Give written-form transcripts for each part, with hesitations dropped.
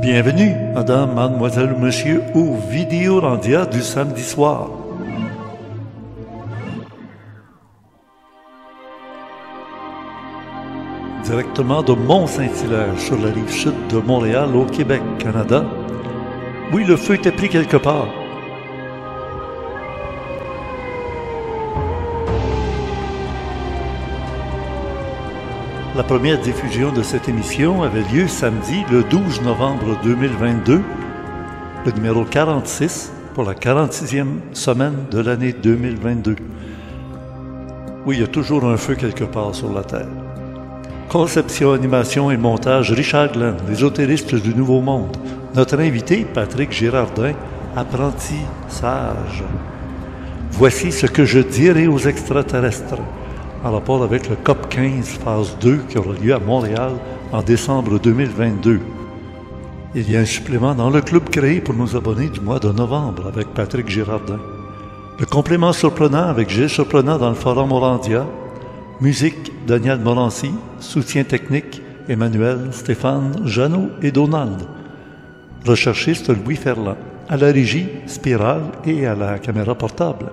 Bienvenue, madame, mademoiselle ou monsieur, au Vidéolandia du samedi soir. Directement de Mont-Saint-Hilaire, sur la rive sud de Montréal, au Québec, Canada. Oui, le feu était pris quelque part. La première diffusion de cette émission avait lieu samedi, le 12 novembre 2022, le numéro 46, pour la 46e semaine de l'année 2022. Oui, il y a toujours un feu quelque part sur la Terre. Conception, animation et montage, Richard Glenn, l'ésotériste du Nouveau Monde. Notre invité, Patrick Girardin, apprenti sage. Voici ce que je dirai aux extraterrestres, en rapport avec le COP 15 phase 2 qui aura lieu à Montréal en décembre 2022. Il y a un supplément dans le club créé pour nos abonnés du mois de novembre avec Patrick Girardin. Le complément surprenant avec Gilles Surprenant dans le Forum Orandia. Musique, Daniel Morancy. Soutien technique, Emmanuel, Stéphane, Jeannot et Donald. Recherchiste Louis Ferland. À la régie, Spirale et à la caméra portable.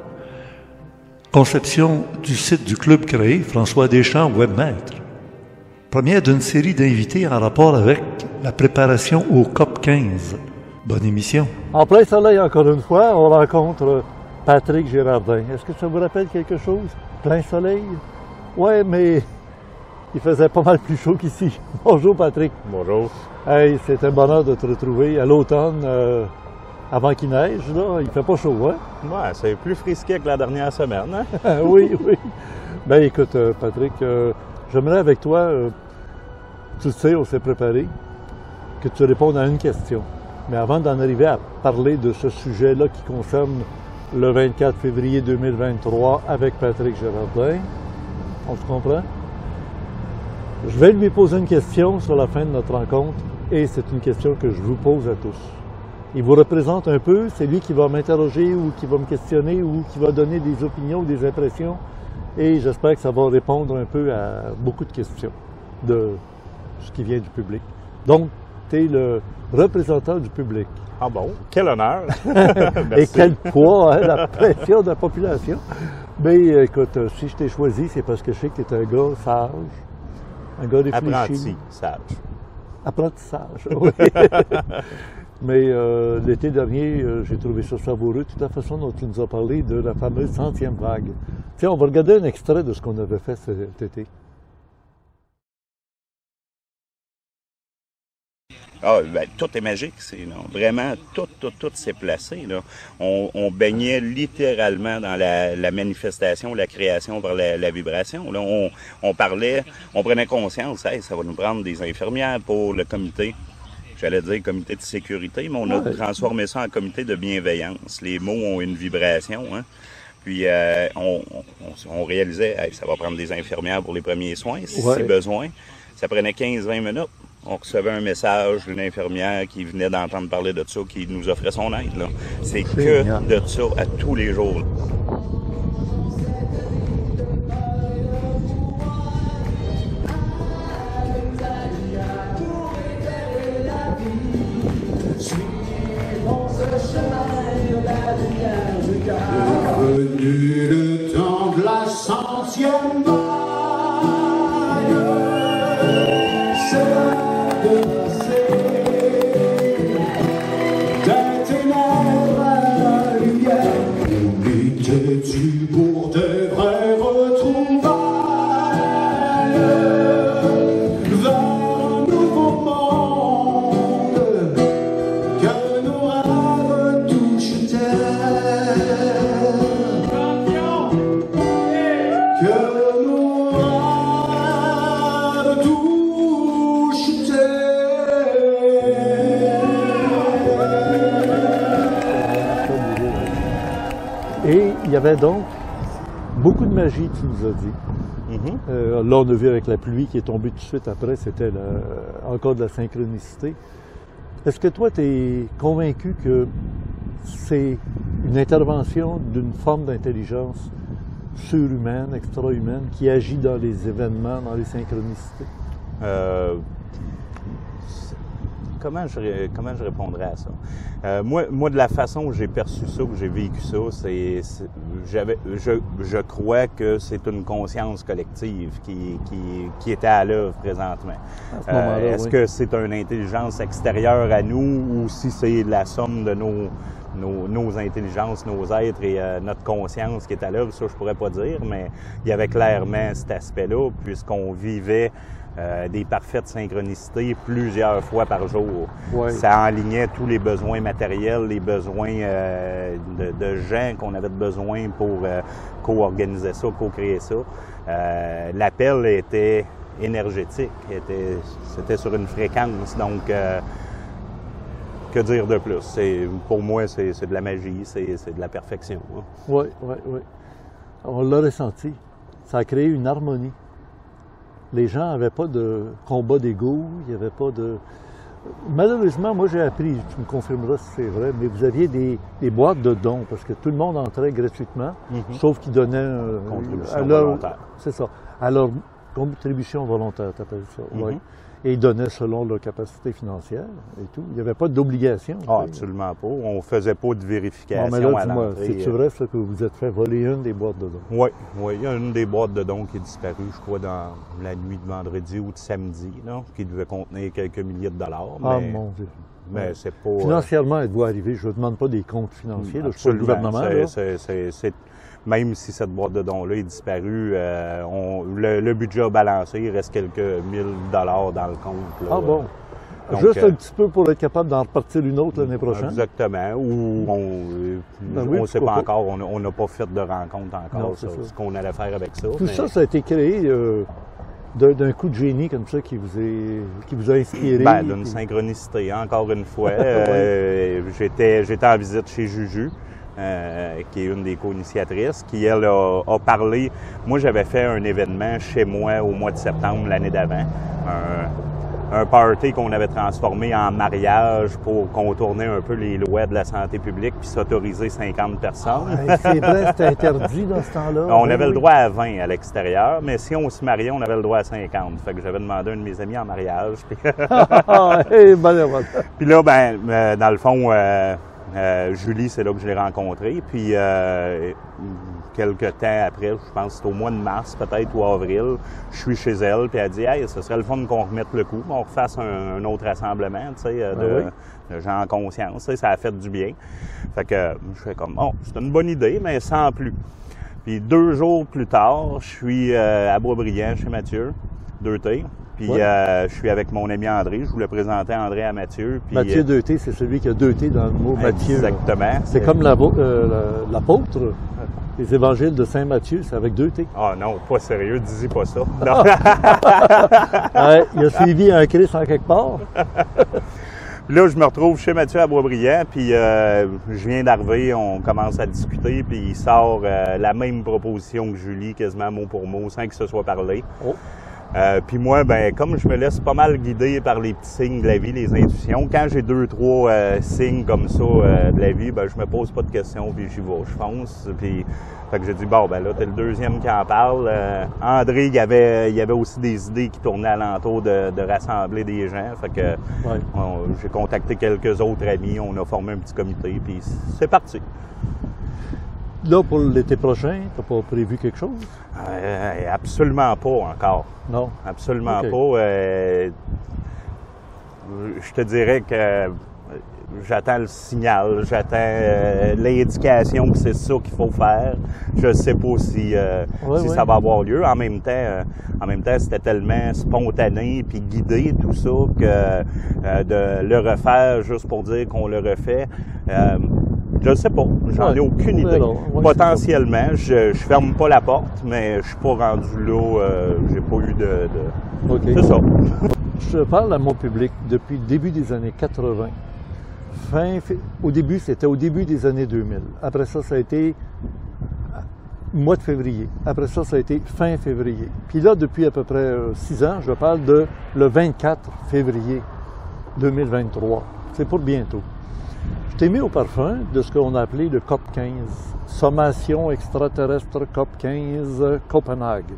Conception du site du club créé, François Deschamps, webmaître. Première d'une série d'invités en rapport avec la préparation au COP 15. Bonne émission. En plein soleil, encore une fois, on rencontre Patrick Girardin. Est-ce que ça vous rappelle quelque chose? Plein soleil? Ouais, mais il faisait pas mal plus chaud qu'ici. Bonjour Patrick. Bonjour. Hey, c'est un bonheur de te retrouver à l'automne. Avant qu'il neige, là, il fait pas chaud, hein? Ouais, c'est plus frisqué que la dernière semaine, hein? Oui, oui. Ben écoute, Patrick, j'aimerais avec toi, tu le sais, on s'est préparé, que tu répondes à une question. Mais avant d'en arriver à parler de ce sujet-là qui concerne le 24 février 2023 avec Patrick Girardin, on se comprend? Je vais lui poser une question sur la fin de notre rencontre, et c'est une question que je vous pose à tous. Il vous représente un peu, c'est lui qui va m'interroger ou qui va me questionner ou qui va donner des opinions, des impressions. Et j'espère que ça va répondre un peu à beaucoup de questions de ce qui vient du public. Donc, tu es le représentant du public. Ah bon? Quel honneur! Et quel poids, hein, la pression de la population. Mais écoute, si je t'ai choisi, c'est parce que je sais que tu es un gars sage, un gars réfléchi. Apprenti sage. Apprentissage, oui. Mais l'été dernier, j'ai trouvé ça savoureux, toute la façon dont tu nous as parlé de la fameuse 100e vague. Tiens, on va regarder un extrait de ce qu'on avait fait cet été. Ah, ben, tout est magique, vraiment, tout s'est placé, là. On baignait littéralement dans la manifestation, la création par la vibration, là. On parlait, on prenait conscience, hey, ça va nous prendre des infirmières pour le comité. J'allais dire comité de sécurité, mais on a transformé ça en comité de bienveillance. Les mots ont une vibration, hein. Puis on réalisait, hey, ça va prendre des infirmières pour les premiers soins, si besoin. Ça prenait 15-20 minutes. On recevait un message d'une infirmière qui venait d'entendre parler de ça, qui nous offrait son aide, là. C'est que de ça à tous les jours. Venu le temps de la 100e vague, c'est de passer des ténèbres à la lumière. Où étais-tu pour de vraies retrouvailles vers un nouveau monde que nos rêves touchent terre? Et il y avait donc beaucoup de magie, tu nous as dit. Là, on a vu avec la pluie qui est tombée tout de suite après, c'était encore de la synchronicité. Est-ce que toi, tu es convaincu que c'est une intervention d'une forme d'intelligence surhumaine, extra-humaine, qui agit dans les événements, dans les synchronicités? comment je répondrais à ça? Moi, de la façon où j'ai perçu ça, où j'ai vécu ça, je crois que c'est une conscience collective qui était à l'œuvre présentement. Est-ce que c'est une intelligence extérieure à nous ou si c'est la somme de nos intelligences, nos êtres et notre conscience qui est à l'œuvre, ça je pourrais pas dire, mais il y avait clairement cet aspect-là, puisqu'on vivait des parfaites synchronicités plusieurs fois par jour. Ouais. Ça enlignait tous les besoins matériels, les besoins de gens qu'on avait besoin pour co-organiser ça, co-créer ça. L'appel était énergétique, c'était sur une fréquence, donc que dire de plus? Pour moi, c'est de la magie, c'est de la perfection. Oui. On l'a ressenti. Ça a créé une harmonie. Les gens n'avaient pas de combat d'ego, il n'y avait pas de... Malheureusement, moi j'ai appris, tu me confirmeras si c'est vrai, mais vous aviez des boîtes de dons, parce que tout le monde entrait gratuitement, sauf qu'ils donnaient... contribution volontaire. C'est ça. À leur contribution volontaire, tu appelles ça, oui. Et ils donnaient selon leur capacité financière et tout. Il n'y avait pas d'obligation. Ah, absolument pas. On ne faisait pas de vérification bon, mais là, à l'entrée. C'est-tu vrai ça, que vous vous êtes fait voler une des boîtes de dons? Oui. Il y a une des boîtes de dons qui est disparue, je crois, dans la nuit de vendredi ou de samedi, là, qui devait contenir quelques milliers de dollars. Ah, mon Dieu. Mais c'est pas... Financièrement, êtes-vous arrivé? Je ne demande pas des comptes financiers, là, je ne suis pas le gouvernement. Même si cette boîte de dons-là est disparue, le budget a balancé, il reste quelques $1000 dans le compte. Là. Ah bon? Donc, juste un petit peu pour être capable d'en repartir une autre l'année prochaine? Exactement. Ou on ne sait pas encore, on n'a pas fait de rencontre encore sur ce qu'on allait faire avec ça. Tout ça a été créé d'un coup de génie comme ça qui vous a inspiré? Ben, d'une synchronicité, encore une fois. J'étais en visite chez Juju. Qui est une des co-initiatrices, qui, elle, a parlé. Moi, j'avais fait un événement chez moi au mois de septembre l'année d'avant. Un party qu'on avait transformé en mariage pour contourner un peu les lois de la santé publique puis s'autoriser 50 personnes. C'est vrai, c'était interdit dans ce temps-là. On avait le droit à 20 à l'extérieur, mais si on se mariait, on avait le droit à 50. Fait que j'avais demandé à un de mes amis en mariage. Puis là, dans le fond... Julie, c'est là que je l'ai rencontrée. Puis, quelques temps après, je pense que c'était au mois de mars, peut-être, ou avril, je suis chez elle, puis elle dit « Hey, ce serait le fun qu'on remette le coup, qu'on refasse un autre rassemblement, tu sais, de gens en conscience. » Ça a fait du bien. Fait que je fais comme « Bon, c'est une bonne idée, mais sans plus. » Puis 2 jours plus tard, je suis à Boisbriand, chez Mathieu, 2T. Puis je suis avec mon ami André. Je voulais présenter André à Mathieu. Puis, Mathieu 2T, c'est celui qui a 2T dans le mot Mathieu. Exactement. C'est comme l'apôtre. Les évangiles de Saint Matthieu, c'est avec 2T. Ah non, pas sérieux, dis-y pas ça. Il a suivi un Christ en quelque part. Là, je me retrouve chez Mathieu à Boisbriand, puis je viens d'arriver, on commence à discuter, puis il sort la même proposition que Julie, quasiment mot pour mot, sans que ce soit parlé. Puis moi, comme je me laisse pas mal guider par les petits signes de la vie, les intuitions, quand j'ai 2-3 signes comme ça de la vie, je me pose pas de questions, puis j'y vais, je fonce. Puis, fait que j'ai dit, là, t'es le deuxième qui en parle. André, il y avait aussi des idées qui tournaient alentour de rassembler des gens. Fait que j'ai contacté quelques autres amis, on a formé un petit comité, puis c'est parti. Là, pour l'été prochain, t'as pas prévu quelque chose? Absolument pas encore. Non? Absolument pas. Je te dirais que j'attends le signal, j'attends l'indication que c'est ça qu'il faut faire. Je sais pas si ça va avoir lieu. En même temps, c'était tellement spontané puis guidé tout ça que de le refaire juste pour dire qu'on le refait. Je ne sais pas, j'en ai aucune idée. Potentiellement, je ferme pas la porte, mais je suis pas rendu là, j'ai pas eu de... C'est ça. Je parle à mon public depuis le début des années 80. C'était au début des années 2000. Après ça, ça a été mois de février. Après ça, ça a été fin février. Puis là, depuis à peu près 6 ans, je parle de le 24 février 2023. C'est pour bientôt. Je t'ai mis au parfum de ce qu'on a appelé le COP 15, Sommation extraterrestre COP 15 Copenhague.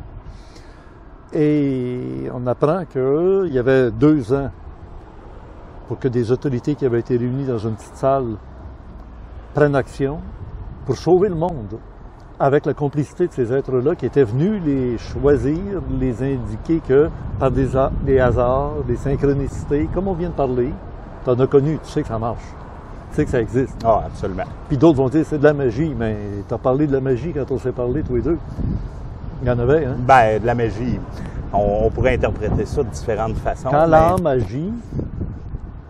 Et on apprend qu'il y avait 2 ans pour que des autorités qui avaient été réunies dans une petite salle prennent action pour sauver le monde, avec la complicité de ces êtres-là qui étaient venus les choisir, les indiquer que par des hasards, des synchronicités, comme on vient de parler, tu en as connu, tu sais que ça marche, tu sais que ça existe. Ah, absolument. Puis d'autres vont dire c'est de la magie, mais tu as parlé de la magie quand on s'est parlé tous les deux. Il y en avait, hein? Ben, de la magie, on pourrait interpréter ça de différentes façons. Quand l'âme agit,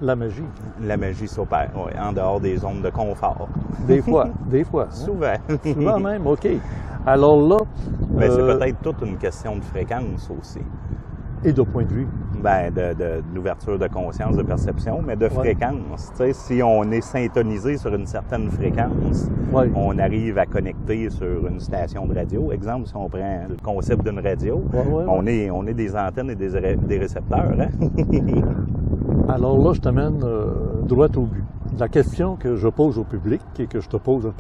la magie. La magie s'opère, oui, en dehors des zones de confort. Des fois, des fois. Hein? Souvent. Souvent même, OK. Alors là... Ben, c'est peut-être toute une question de fréquence aussi. Et de point de vue. Ben, de l'ouverture de conscience, de perception, mais de fréquence. Tu sais, si on est syntonisé sur une certaine fréquence, on arrive à connecter sur une station de radio. Exemple, si on prend le concept d'une radio, on est des antennes et des récepteurs. Hein? Alors là, je t'amène droit au but. La question que je pose au public et que je te pose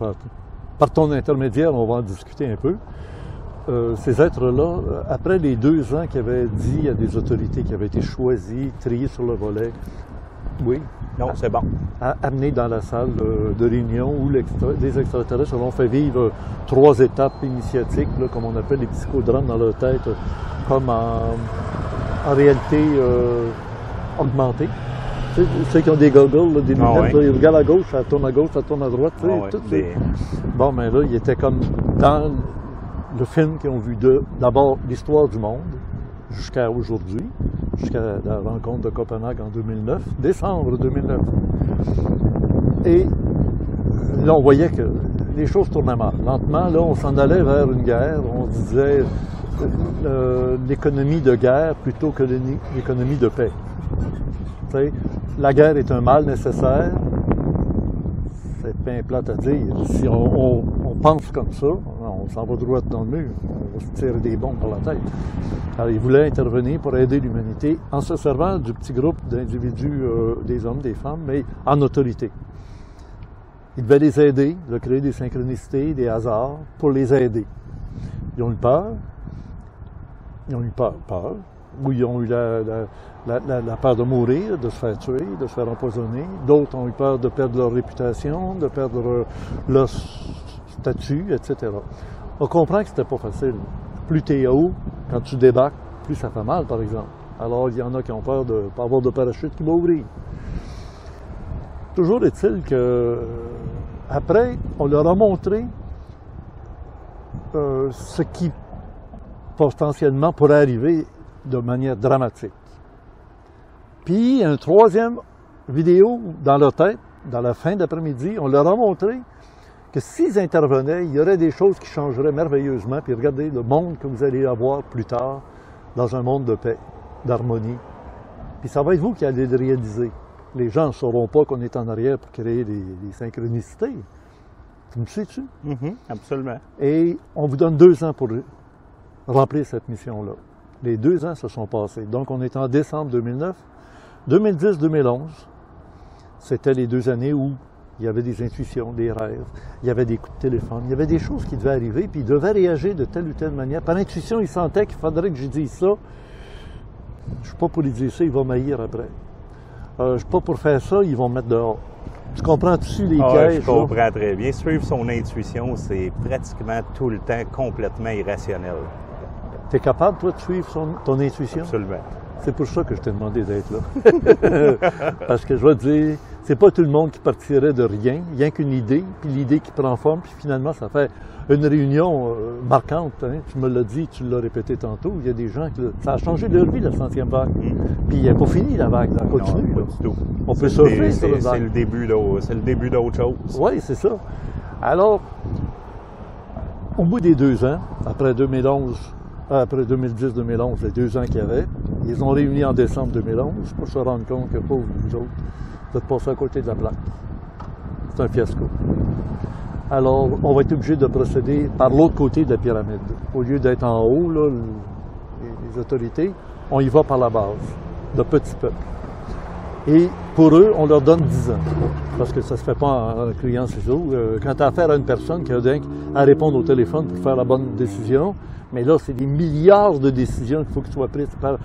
par ton intermédiaire, on va en discuter un peu. Ces êtres-là, après les 2 ans qu'ils avaient dit à des autorités qui avaient été choisies, triées sur le volet, oui. Non, c'est bon. Amenés dans la salle de réunion où des extraterrestres leur ont fait vivre 3 étapes initiatiques, là, comme on appelle les psychodrames dans leur tête, comme en réalité augmentée. Tu sais, ceux qui ont des goggles, là, des lunettes, là, ils regardent à gauche, ça tourne à gauche, ça tourne à droite. Tu sais, tout Bon, mais là, ils étaient comme dans le film qu'ils ont vu d'abord l'histoire du monde jusqu'à aujourd'hui, jusqu'à la rencontre de Copenhague en 2009, décembre 2009. Et là, on voyait que les choses tournaient mal. Lentement, là, on s'en allait vers une guerre. On disait l'économie de guerre plutôt que l'économie de paix. Tu sais, la guerre est un mal nécessaire. C'est bien plate à dire. Si on pense comme ça, on s'en va droit dans le mur. On va se tirer des bombes par la tête. Alors, il voulait intervenir pour aider l'humanité en se servant du petit groupe d'individus, des hommes, des femmes, mais en autorité. Il devait les aider, de créer des synchronicités, des hasards, pour les aider. Ils ont eu peur. Ils ont eu peur. Ou ils ont eu la peur de mourir, de se faire tuer, de se faire empoisonner. D'autres ont eu peur de perdre leur réputation, de perdre leur statut, etc. On comprend que c'était pas facile. Plus tu es haut, quand tu débarques, plus ça fait mal, par exemple. Alors, il y en a qui ont peur de ne pas avoir de parachute qui va ouvrir. Toujours est-il que, après, on leur a montré ce qui potentiellement pourrait arriver de manière dramatique. Puis, une 3e vidéo dans leur tête, dans la fin d'après-midi, on leur a montré que s'ils intervenaient, il y aurait des choses qui changeraient merveilleusement. Puis regardez le monde que vous allez avoir plus tard dans un monde de paix, d'harmonie. Puis ça va être vous qui allez le réaliser. Les gens ne sauront pas qu'on est en arrière pour créer des synchronicités. Tu me suis-tu? Absolument. Et on vous donne 2 ans pour remplir cette mission-là. Les 2 ans se sont passés. Donc on est en décembre 2009. 2010-2011, c'était les 2 années où il y avait des intuitions, des rêves, il y avait des coups de téléphone, il y avait des choses qui devaient arriver, puis ils devaient réagir de telle ou telle manière. Par intuition, ils sentaient qu'il faudrait que je dise ça. Je ne suis pas pour lui dire ça, il va m'haïr après. Je ne suis pas pour faire ça, ils vont me mettre dehors. Tu comprends-tu les pièges? Je comprends très bien. Suivre son intuition, c'est pratiquement tout le temps complètement irrationnel. Tu es capable, toi, de suivre ton intuition? Absolument. C'est pour ça que je t'ai demandé d'être là. Parce que je vais te dire, c'est pas tout le monde qui partirait de rien qu'une idée, puis l'idée qui prend forme, puis finalement, ça fait une réunion marquante. Hein? Tu me l'as dit, tu l'as répété tantôt, il y a des gens qui... Ça a changé leur vie, la 100e vague. Puis il n'est pas fini, la vague, ça continue. Non, pas du tout. On peut surfer sur la vague. C'est le début d'autre chose. Oui, c'est ça. Alors, au bout des 2 ans, après 2010-2011, les 2 ans qu'il y avait, ils ont réuni en décembre 2011 pour se rendre compte que, pauvres vous autres, vous êtes passés à côté de la plaque. C'est un fiasco. Alors, on va être obligé de procéder par l'autre côté de la pyramide. Au lieu d'être en haut, là, les autorités, on y va par la base, de petits peuples. Et pour eux, on leur donne 10 ans. Parce que ça ne se fait pas en criant ciseaux. Quand tu as affaire à une personne qui a à répondre au téléphone pour faire la bonne décision, mais là, c'est des milliards de décisions qu'il faut que soient prises par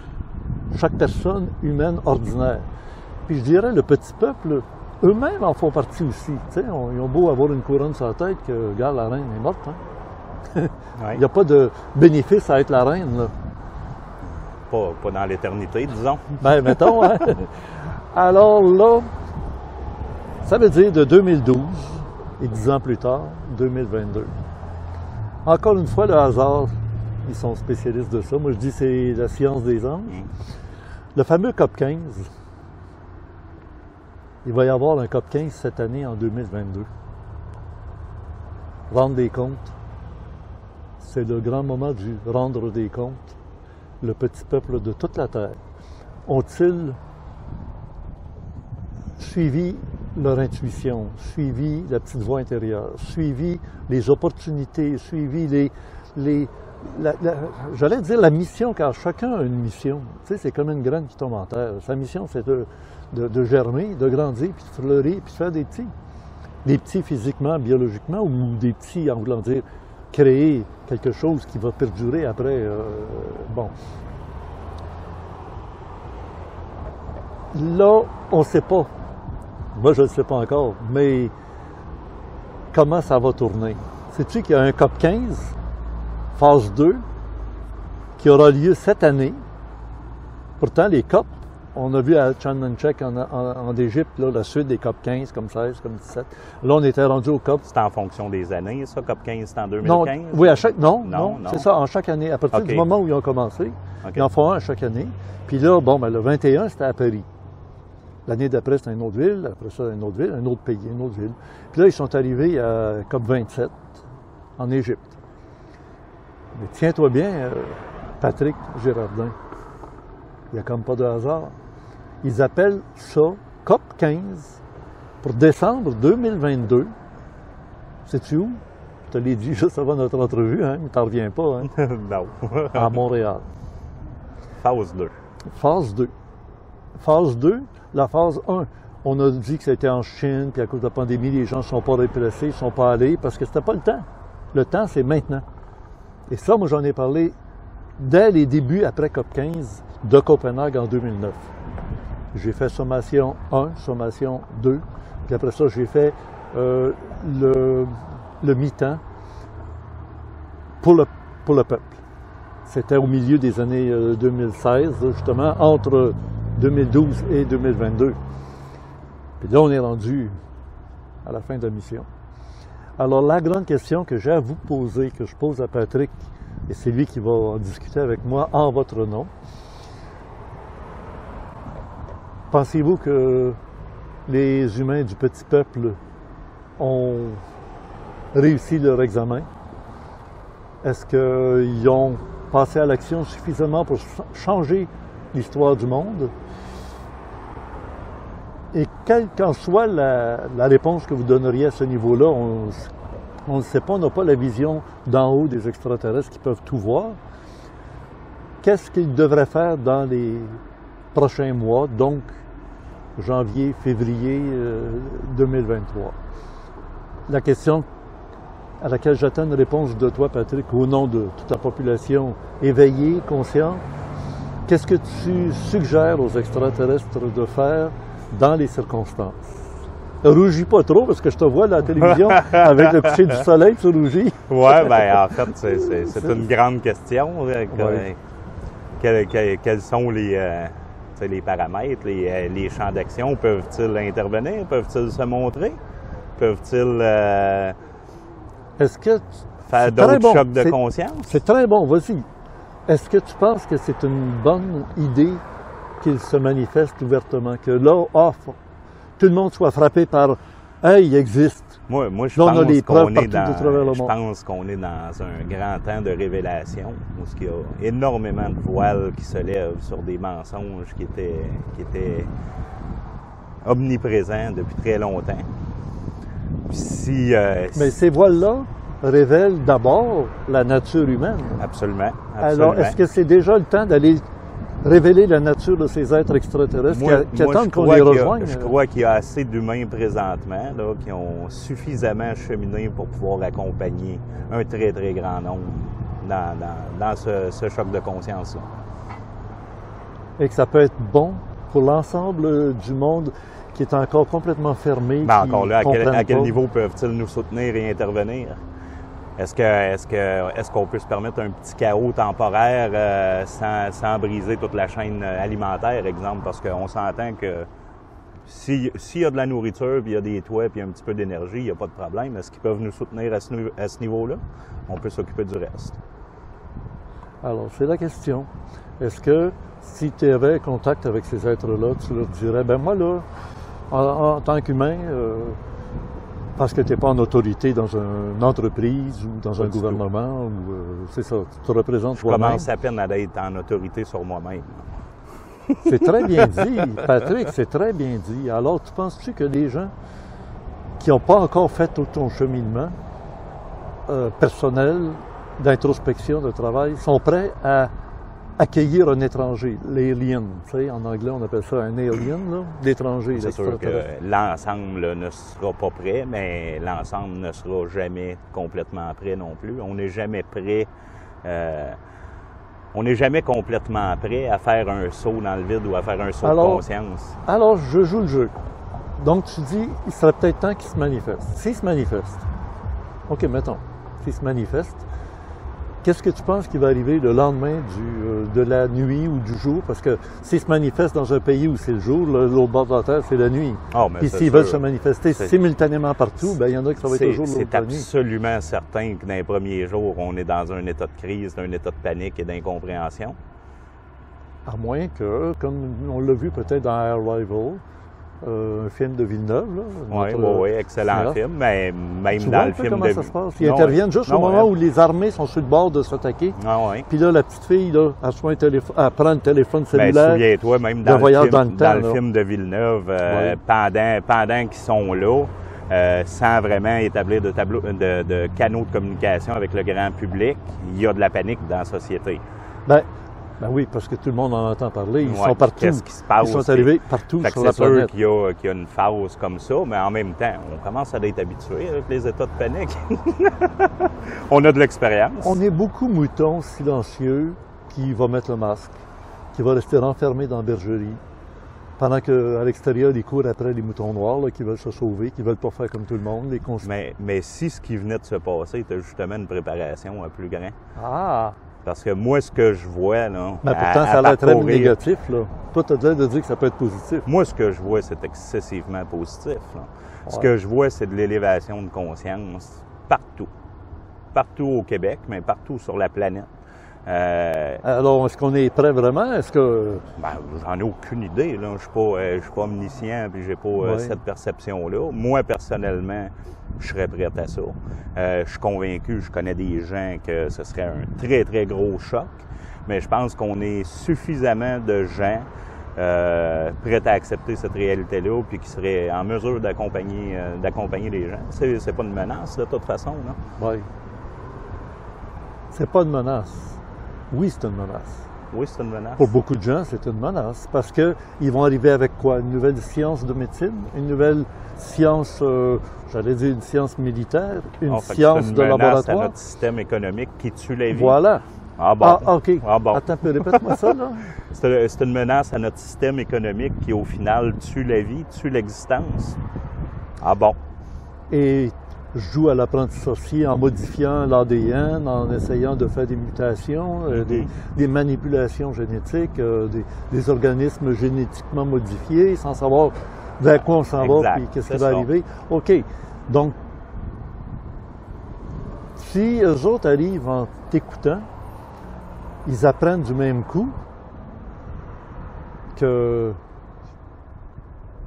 chaque personne humaine ordinaire. Puis je dirais, le petit peuple, eux-mêmes en font partie aussi. Tu sais, ils ont beau avoir une couronne sur la tête que, regarde, la reine est morte. Hein? Il n'y a pas de bénéfice à être la reine, là. Pas dans l'éternité, disons. Ben, mettons, hein? Alors là, ça veut dire de 2012, et 10 ans plus tard, 2022. Encore une fois, le hasard, ils sont spécialistes de ça. Moi, je dis c'est la science des anges. Le fameux COP 15, il va y avoir un COP 15 cette année en 2022. Rendre des comptes, c'est le grand moment du rendre des comptes. Le petit peuple de toute la terre ont-ils suivi leur intuition, suivi la petite voix intérieure, suivi les opportunités, suivi j'allais dire la mission, car chacun a une mission. Tu sais, c'est comme une graine qui tombe en terre. Sa mission, c'est de germer, de grandir, puis de fleurir, puis de faire des petits. Des petits physiquement, biologiquement, ou des petits, en voulant dire, créer quelque chose qui va perdurer après. Bon. Là, on ne sait pas. Moi, je ne le sais pas encore, mais comment ça va tourner? Sais-tu qu'il y a un COP 15, phase 2, qui aura lieu cette année? Pourtant, les COP, on a vu à Chananchek en Égypte, là, la suite des COP 15, comme 16, comme 17. Là, on était rendu au COP. C'est en fonction des années, ça, COP 15, c'est en 2015? Non, oui, non. C'est ça, en chaque année. À partir du moment où ils ont commencé, ils en font un à chaque année. Puis là, bon, ben, le 21, c'était à Paris. L'année d'après, c'était une autre ville. Après ça, une autre ville, un autre pays, une autre ville. Puis là, ils sont arrivés à COP 27, en Égypte. Mais tiens-toi bien, Patrick Girardin. Il n'y a comme pas de hasard. Ils appellent ça COP 15 pour décembre 2022. Sais-tu où? Je te l'ai dit juste avant notre entrevue, hein, mais t'en reviens pas, hein? Non. À Montréal. Phase 2. Phase 2. Phase 2, la phase 1. On a dit que c'était en Chine, puis à cause de la pandémie, les gens ne sont pas déplacés, ils ne sont pas allés, parce que c'était pas le temps. Le temps, c'est maintenant. Et ça, moi, j'en ai parlé dès les débuts, après COP 15, de Copenhague en 2009. J'ai fait sommation 1, sommation 2, puis après ça, j'ai fait le mi-temps pour le peuple. C'était au milieu des années 2016, justement, entre 2012 et 2022. Puis là, on est rendu à la fin de la mission. Alors, la grande question que j'ai à vous poser, que je pose à Patrick, et c'est lui qui va en discuter avec moi en votre nom. Pensez-vous que les humains du petit peuple ont réussi leur examen? Est-ce qu'ils ont passé à l'action suffisamment pour changer l'histoire du monde? Et quelle qu'en soit la réponse que vous donneriez à ce niveau-là, on ne sait pas, on n'a pas la vision d'en haut des extraterrestres qui peuvent tout voir. Qu'est-ce qu'ils devraient faire dans les prochains mois, donc janvier, février 2023? La question à laquelle j'attends une réponse de toi, Patrick, au nom de toute la population éveillée, consciente, qu'est-ce que tu suggères aux extraterrestres de faire dans les circonstances? Rougis pas trop, parce que je te vois à la télévision avec le coucher du soleil, tu rougis. Oui, bien, en fait, c'est une grande question. Quels sont les paramètres, les champs d'action? Peuvent-ils intervenir? Peuvent-ils se montrer? Peuvent-ils Est-ce que faire d'autres chocs de conscience? C'est très bon, vas-y. Est-ce que tu penses que c'est une bonne idée qu'ils se manifestent ouvertement, que là, tout le monde soit frappé par « Hey, il existe ». Moi, je là, pense qu'on est dans un grand temps de révélation, où il y a énormément de voiles qui se lèvent sur des mensonges qui étaient omniprésents depuis très longtemps. Puis mais ces voiles-là révèlent d'abord la nature humaine. Absolument. Alors, est-ce que c'est déjà le temps d'aller révéler la nature de ces êtres extraterrestres qui attendent qu'on les rejoigne? Je crois qu'il y a assez d'humains présentement là, qui ont suffisamment cheminé pour pouvoir accompagner un très, très grand nombre dans ce choc de conscience-là. Et que ça peut être bon pour l'ensemble du monde qui est encore complètement fermé. Ben, encore là, à quel pas. niveau peuvent-ils nous soutenir et intervenir? Est-ce qu'on peut se permettre un petit chaos temporaire sans briser toute la chaîne alimentaire, exemple? Parce qu'on s'entend que s'il y a de la nourriture, puis il y a des toits, puis un petit peu d'énergie, il n'y a pas de problème. Est-ce qu'ils peuvent nous soutenir à ce niveau-là? On peut s'occuper du reste. Alors, c'est la question. Est-ce que si tu avais contact avec ces êtres-là, tu leur dirais, ben moi là, en tant qu'humain, parce que tu n'es pas en autorité dans une entreprise ou dans un gouvernement, ou c'est ça, tu te représentes toi-même. Je commence à peine à être en autorité sur moi-même. C'est très bien dit, Patrick, c'est très bien dit. Alors, tu penses-tu que les gens qui n'ont pas encore fait tout ton cheminement personnel, d'introspection, de travail, sont prêts à accueillir un étranger, l'alien, tu sais, en anglais on appelle ça un alien, là, l'étranger. C'est sûr que l'ensemble là, ne sera pas prêt, mais l'ensemble ne sera jamais complètement prêt non plus. On n'est jamais prêt, on n'est jamais complètement prêt à faire un saut dans le vide ou à faire un saut de conscience. Alors, je joue le jeu. Donc tu dis, il serait peut-être temps qu'il se manifeste. S'il se manifeste, OK, mettons, s'il se manifeste, qu'est-ce que tu penses qui va arriver le lendemain de la nuit ou du jour? Parce que s'ils se manifestent dans un pays où c'est le jour, l'autre bord de la terre, c'est la nuit. Puis s'ils veulent se manifester simultanément partout, ben il y en a qui ça va être le jour, l'autre la nuit. C'est absolument certain que dans les premiers jours, on est dans un état de crise, un état de panique et d'incompréhension. À moins que, comme on l'a vu peut-être dans Arrival, un film de Villeneuve. Oui, excellent film, mais même tu dans vois le film comment ça se passe? Ils interviennent juste au moment où les armées sont sur le bord de s'attaquer. Puis là, la petite fille, là, elle prend le téléphone cellulaire. Souviens-toi, même dans le film de Villeneuve, pendant qu'ils sont là, sans vraiment établir de canaux de communication avec le grand public, il y a de la panique dans la société. Ben oui, parce que tout le monde en entend parler. Ils sont partout. Qu'est-ce qui se passe? Ils sont arrivés partout sur la planète. C'est sûr qu'il y a une phase comme ça, mais en même temps, on commence à être habitué avec les états de panique. On a de l'expérience. On est beaucoup moutons silencieux qui va mettre le masque, qui va rester renfermé dans la bergerie, pendant qu'à l'extérieur, ils courent après les moutons noirs là, qui veulent se sauver, qui veulent pas faire comme tout le monde. Mais si ce qui venait de se passer était justement une préparation à plus grand. Ah! Parce que moi, ce que je vois, là... Mais pourtant, ça a l'air très négatif, là. Toi, tu as l'air de dire que ça peut être positif. Moi, ce que je vois, c'est excessivement positif, là. Ce que je vois, c'est de l'élévation de conscience partout. Partout au Québec, mais partout sur la planète. Alors, est-ce qu'on est prêt vraiment? Est-ce que... j'en ai aucune idée, là. Je suis pas omniscient, puis j'ai pas cette perception-là. Moi, personnellement, je serais prêt à ça. Je suis convaincu, je connais des gens que ce serait un très, très gros choc, mais je pense qu'on est suffisamment de gens prêts à accepter cette réalité-là, puis qui seraient en mesure d'accompagner les gens. C'est pas une menace, de toute façon, non? Oui. C'est pas une menace. Oui, c'est une menace. Oui, c'est une menace. Pour beaucoup de gens, c'est une menace. Parce qu'ils vont arriver avec quoi? Une nouvelle science de médecine? Une nouvelle science, j'allais dire une science militaire? Une science de laboratoire? C'est notre système économique qui tue la vie. Voilà. Ah bon. Ah, OK. Ah bon. Attends, répète-moi ça, là. C'est une menace à notre système économique qui, au final, tue la vie, tue l'existence. Ah bon. Et joue à l'apprenti sorcier en modifiant l'ADN, en essayant de faire des mutations, des manipulations génétiques, des organismes génétiquement modifiés, sans savoir vers quoi on s'en va et qu'est-ce qui va arriver. OK. Donc, si eux autres arrivent en t'écoutant, ils apprennent du même coup que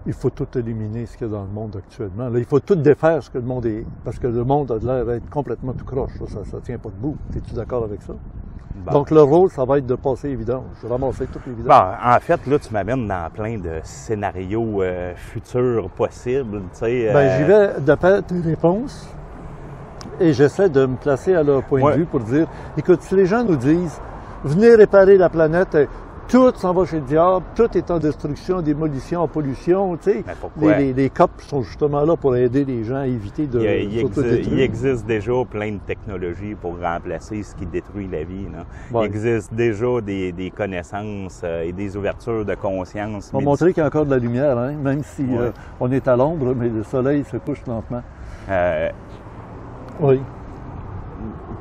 il faut tout éliminer ce qu'il y a dans le monde actuellement. Là, il faut tout défaire ce que le monde est. Parce que le monde a l'air d'être complètement tout croche. Ça ne tient pas debout. Es-tu d'accord avec ça? Bon. Donc, le rôle, ça va être de passer évidence. Je vais ramasser toutes les vidanges. En fait, là, tu m'amènes dans plein de scénarios futurs possibles. J'y vais d'après tes réponses et j'essaie de me placer à leur point de vue pour dire, écoute, si les gens nous disent, venez réparer la planète, tout s'en va chez le diable, tout est en destruction, démolition, en pollution, tu sais. Mais pourquoi? Les COP sont justement là pour aider les gens à éviter de il existe déjà plein de technologies pour remplacer ce qui détruit la vie. Là. Ouais. Il existe déjà des connaissances et des ouvertures de conscience. On va montrer qu'il y a encore de la lumière, hein, même si ouais. On est à l'ombre, mais le soleil se couche lentement. Oui.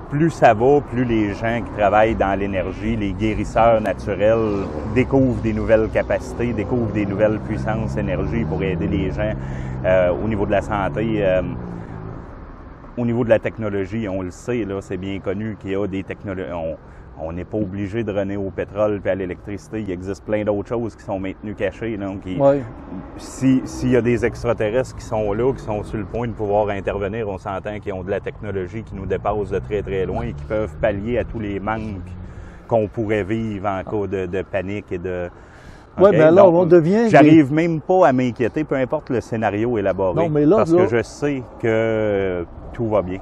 Plus ça va, plus les gens qui travaillent dans l'énergie, les guérisseurs naturels, découvrent des nouvelles capacités, découvrent des nouvelles puissances énergie pour aider les gens au niveau de la santé. Au niveau de la technologie, on le sait, là, c'est bien connu qu'il y a des technologies. On n'est pas obligé de runner au pétrole et à l'électricité. Il existe plein d'autres choses qui sont maintenues cachées. Donc, ouais. S'il y a des extraterrestres qui sont là, qui sont sur le point de pouvoir intervenir, on s'entend qu'ils ont de la technologie qui nous dépasse de très, très loin et qui peuvent pallier à tous les manques qu'on pourrait vivre en cas de panique et de... Oui, okay? mais alors donc, on devient... J'arrive même pas à m'inquiéter, peu importe le scénario élaboré, non, mais là, parce que je sais que tout va bien.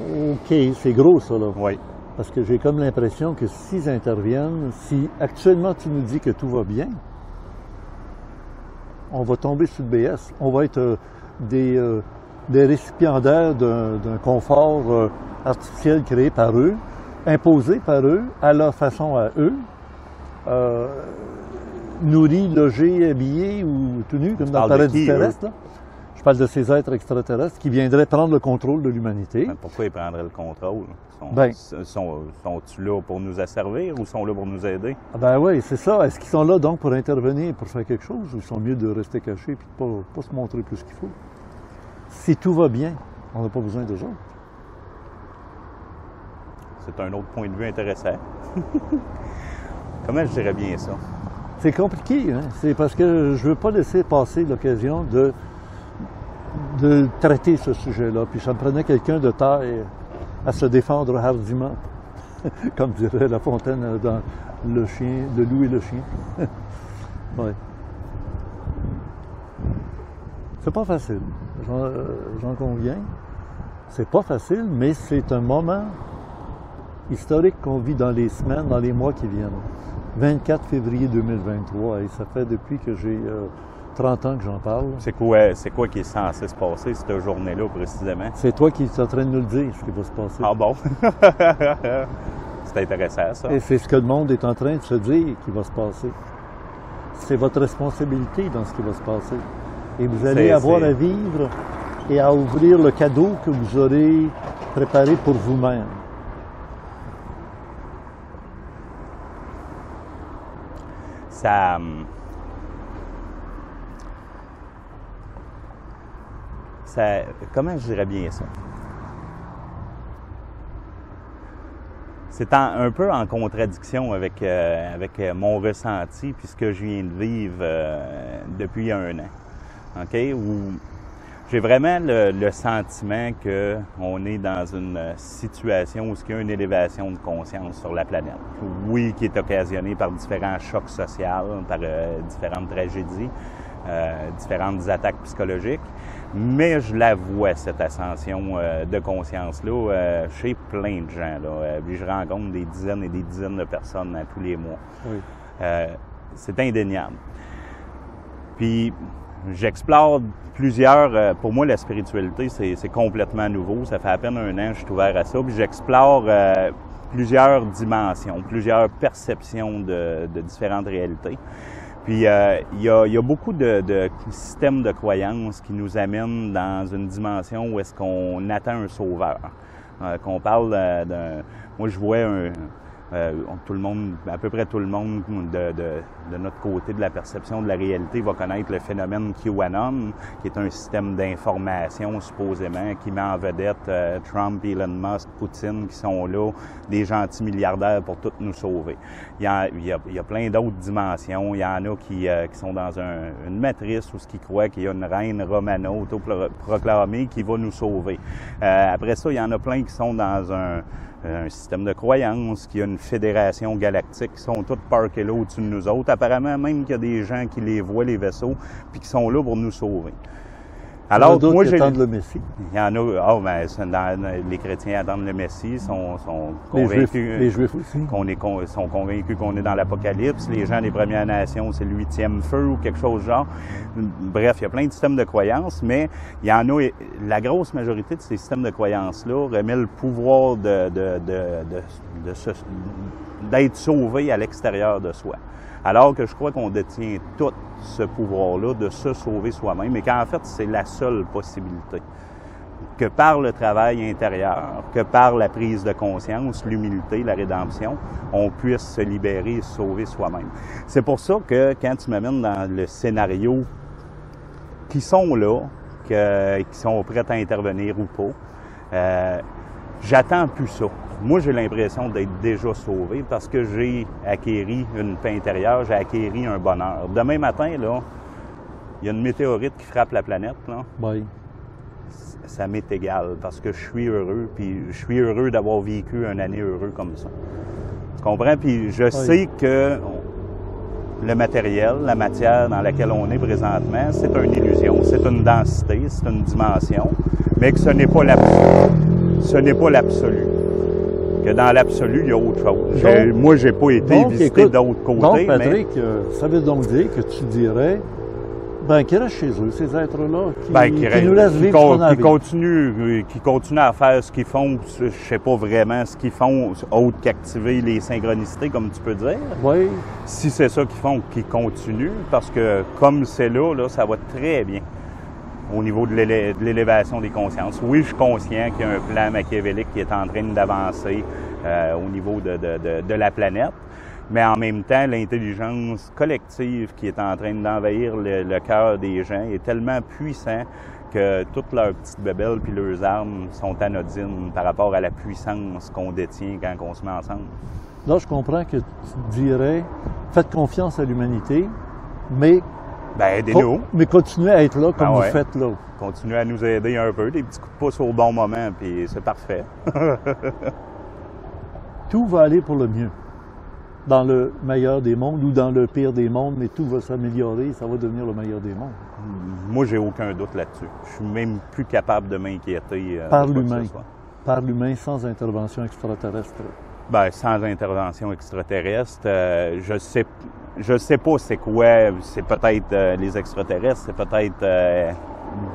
OK, c'est gros ça, là. Oui. Parce que j'ai comme l'impression que s'ils interviennent, si actuellement tu nous dis que tout va bien, on va tomber sur le BS. On va être des récipiendaires d'un confort artificiel créé par eux, imposé par eux, à leur façon à eux, nourris, logés, habillés ou tout nus, comme dans le paradis terrestre. Là. Je parle de ces êtres extraterrestres qui viendraient prendre le contrôle de l'humanité. Mais pourquoi ils prendraient le contrôle? Sont-ils là pour nous asservir ou sont là pour nous aider? Ben oui, c'est ça. Est-ce qu'ils sont là donc pour intervenir, pour faire quelque chose, ou ils sont mieux de rester cachés et de ne pas se montrer plus qu'il faut? Si tout va bien, on n'a pas besoin d'eux autres. C'est un autre point de vue intéressant. Comment je dirais bien ça? C'est compliqué, hein? C'est parce que je veux pas laisser passer l'occasion de traiter ce sujet-là. Puis ça me prenait quelqu'un de taille à se défendre hardiment, comme dirait La Fontaine dans Le chien, le loup et le chien. Ouais. C'est pas facile, j'en conviens. C'est pas facile, mais c'est un moment historique qu'on vit dans les semaines, dans les mois qui viennent. 24 février 2023, et ça fait depuis que j'ai 30 ans que j'en parle. C'est quoi qui est censé se passer cette journée-là précisément? C'est toi qui es en train de nous le dire, ce qui va se passer. Ah bon? C'est intéressant ça. Et c'est ce que le monde est en train de se dire qui va se passer. C'est votre responsabilité dans ce qui va se passer. Et vous allez avoir à vivre et à ouvrir le cadeau que vous aurez préparé pour vous-même. Comment je dirais bien ça? C'est un peu en contradiction avec mon ressenti puis ce que je viens de vivre depuis 1 an. OK? Où j'ai vraiment le sentiment qu'on est dans une situation où il y a une élévation de conscience sur la planète. Oui, qui est occasionnée par différents chocs sociaux, par différentes tragédies, différentes attaques psychologiques. Mais je la vois, cette ascension de conscience-là, chez plein de gens. Là. Puis je rencontre des dizaines et des dizaines de personnes tous les mois. Oui. C'est indéniable. Puis j'explore plusieurs... pour moi, la spiritualité, c'est complètement nouveau. Ça fait à peine 1 an que je suis ouvert à ça. Puis j'explore plusieurs dimensions, plusieurs perceptions de différentes réalités. Puis, il y a beaucoup de systèmes de croyances qui nous amènent dans une dimension où est-ce qu'on attend un sauveur. Qu'on parle d'un... Moi, je vois tout le monde, à peu près tout le monde de notre côté de la perception de la réalité va connaître le phénomène QAnon, qui est un système d'information supposément qui met en vedette Trump, Elon Musk, Poutine, qui sont là, des gentils milliardaires pour tous nous sauver. Il y a plein d'autres dimensions. Il y en a qui sont dans une matrice où ce qui croient qu'il y a une reine romana autoproclamée qui va nous sauver. Après ça, il y en a plein qui sont dans un système de croyances, qu'il y a une fédération galactique qui sont toutes parquées là au-dessus de nous autres. Apparemment, même qu'il y a des gens qui les voient, les vaisseaux, puis qui sont là pour nous sauver. Alors, moi, qui attendent le Messie. Il y en a, les chrétiens attendent le Messie, sont convaincus. Les Juifs aussi. Sont convaincus qu'on est dans l'Apocalypse. Les gens des Premières Nations, c'est le 8e feu ou quelque chose de genre. Bref, il y a plein de systèmes de croyances, mais il y en a, la grosse majorité de ces systèmes de croyances-là remet le pouvoir d'être sauvé à l'extérieur de soi. Alors que je crois qu'on détient tout ce pouvoir-là de se sauver soi-même, et qu'en fait, c'est la seule possibilité. Que par le travail intérieur, que par la prise de conscience, l'humilité, la rédemption, on puisse se libérer et se sauver soi-même. C'est pour ça que quand tu m'amènes dans le scénario qui sont là, qui sont prêts à intervenir ou pas, j'attends plus ça. Moi, j'ai l'impression d'être déjà sauvé parce que j'ai acquéri une paix intérieure, j'ai acquéri un bonheur. Demain matin, là, il y a une météorite qui frappe la planète, là. Oui. Ça m'est égal parce que je suis heureux, puis je suis heureux d'avoir vécu une année heureux comme ça. Tu comprends? Puis je sais que le matériel, la matière dans laquelle on est présentement, c'est une illusion, c'est une densité, c'est une dimension, mais que ce n'est pas l'absolu. Ce n'est pas l'absolu. Que dans l'absolu, il y a autre chose. Moi, j'ai pas été visiter d'autres côtés. Donc, Patrick, ça veut donc dire que tu dirais qu'ils restent chez eux, ces êtres-là, qui nous laissent vivre ce qu'on a vécu. Qui continuent à faire ce qu'ils font, je sais pas vraiment ce qu'ils font, autre qu'activer les synchronicités, comme tu peux dire. Oui. Si c'est ça qu'ils font, qu'ils continuent, parce que comme c'est là, ça va très bien au niveau de l'élévation des consciences. Oui, je suis conscient qu'il y a un plan machiavélique qui est en train d'avancer au niveau de la planète, mais en même temps, l'intelligence collective qui est en train d'envahir le cœur des gens est tellement puissant que toutes leurs petites bébelles puis leurs armes sont anodines par rapport à la puissance qu'on détient quand on se met ensemble. Là, je comprends que tu dirais, faites confiance à l'humanité, mais aidez-nous. Mais continuez à être là comme vous faites là. Continuez à nous aider un peu, des petits coups de pouce au bon moment, puis c'est parfait. Tout va aller pour le mieux. Dans le meilleur des mondes ou dans le pire des mondes, mais tout va s'améliorer, ça va devenir le meilleur des mondes. Moi, j'ai aucun doute là-dessus. Je suis même plus capable de m'inquiéter. Par l'humain. Par l'humain, sans intervention extraterrestre. Sans intervention extraterrestre, je sais pas c'est quoi. C'est peut-être les extraterrestres, c'est peut-être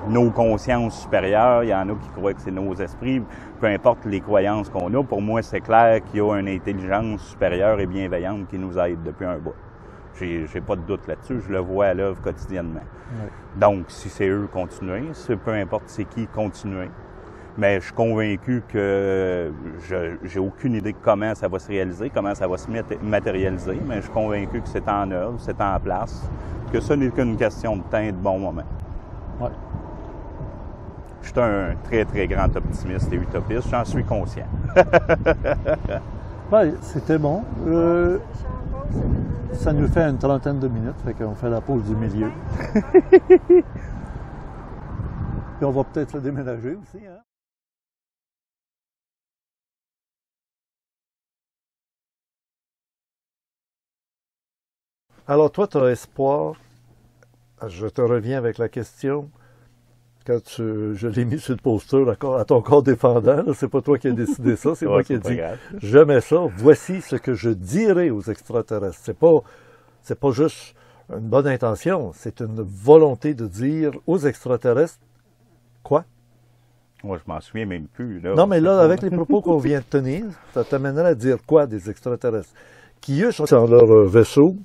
nos consciences supérieures. Il y en a qui croient que c'est nos esprits. Peu importe les croyances qu'on a, pour moi, c'est clair qu'il y a une intelligence supérieure et bienveillante qui nous aide depuis un bout. J'ai pas de doute là-dessus. Je le vois à l'œuvre quotidiennement. Oui. Donc, si c'est eux, continuer. Peu importe c'est qui, continuer. Mais je suis convaincu que j'ai aucune idée de comment ça va se réaliser, comment ça va se matérialiser, mais je suis convaincu que c'est en œuvre, c'est en place, que ce n'est qu'une question de temps et de bon moment. Oui. Je suis un très, très grand optimiste et utopiste, j'en suis conscient. C'était bon. Ça nous fait une trentaine de minutes, fait qu'on fait la pause du milieu. Puis on va peut-être le déménager aussi, hein? Alors, toi, tu as espoir. Je te reviens avec la question. Quand je l'ai mis sur le poster à ton corps défendant, c'est pas toi qui as décidé ça, c'est moi qui ai dit « J'aimais ça, voici ce que je dirais aux extraterrestres ». C'est pas juste une bonne intention, c'est une volonté de dire aux extraterrestres « Quoi? » Moi, je m'en souviens même plus. Là, non, mais là, avec les propos qu'on vient de tenir, ça t'amènerait à dire quoi des extraterrestres? Qui, eux, sont dans leur vaisseau,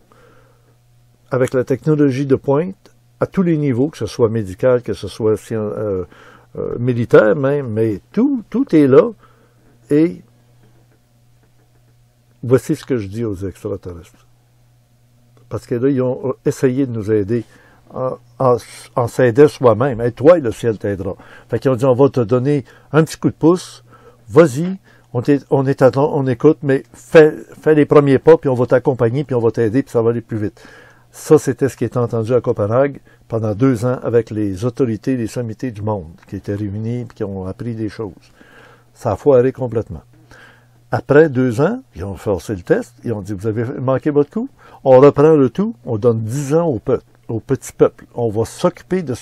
avec la technologie de pointe, à tous les niveaux, que ce soit médical, que ce soit militaire même, mais tout est là. Et voici ce que je dis aux extraterrestres. Parce que là, ils ont essayé de nous aider en s'aidant soi-même. Et toi, le ciel t'aidera. Fait qu'ils ont dit, on va te donner un petit coup de pouce, vas-y, on écoute, mais fais les premiers pas, puis on va t'accompagner, puis on va t'aider, puis ça va aller plus vite. Ça, c'était ce qui était entendu à Copenhague pendant 2 ans avec les autorités, les sommités du monde qui étaient réunis et qui ont appris des choses. Ça a foiré complètement. Après 2 ans, ils ont forcé le test, ils ont dit, vous avez manqué votre coup, on reprend le tout, on donne 10 ans au peuple. au petit peuple. On va s'occuper de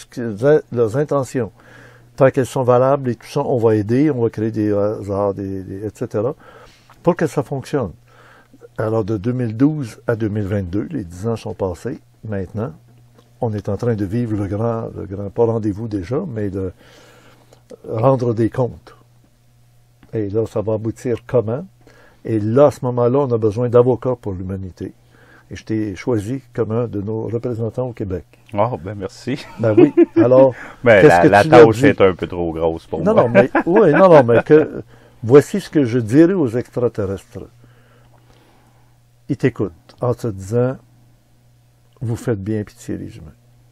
leurs intentions. Tant qu'elles sont valables et tout ça, on va aider, on va créer des hasards, etc., pour que ça fonctionne. Alors, de 2012 à 2022, les 10 ans sont passés. Maintenant, on est en train de vivre le grand, pas rendez-vous déjà, mais de rendre des comptes. Et là, ça va aboutir comment? Et là, à ce moment-là, on a besoin d'avocats pour l'humanité. Et je t'ai choisi comme un de nos représentants au Québec. Oh, ben merci. Ben oui. Alors, ben, qu'est-ce que la tu leur tâche dis? est un peu trop grosse pour moi. Non, mais, oui, non, mais voici ce que je dirais aux extraterrestres. Ils t'écoutent en te disant, vous faites bien pitié les humains.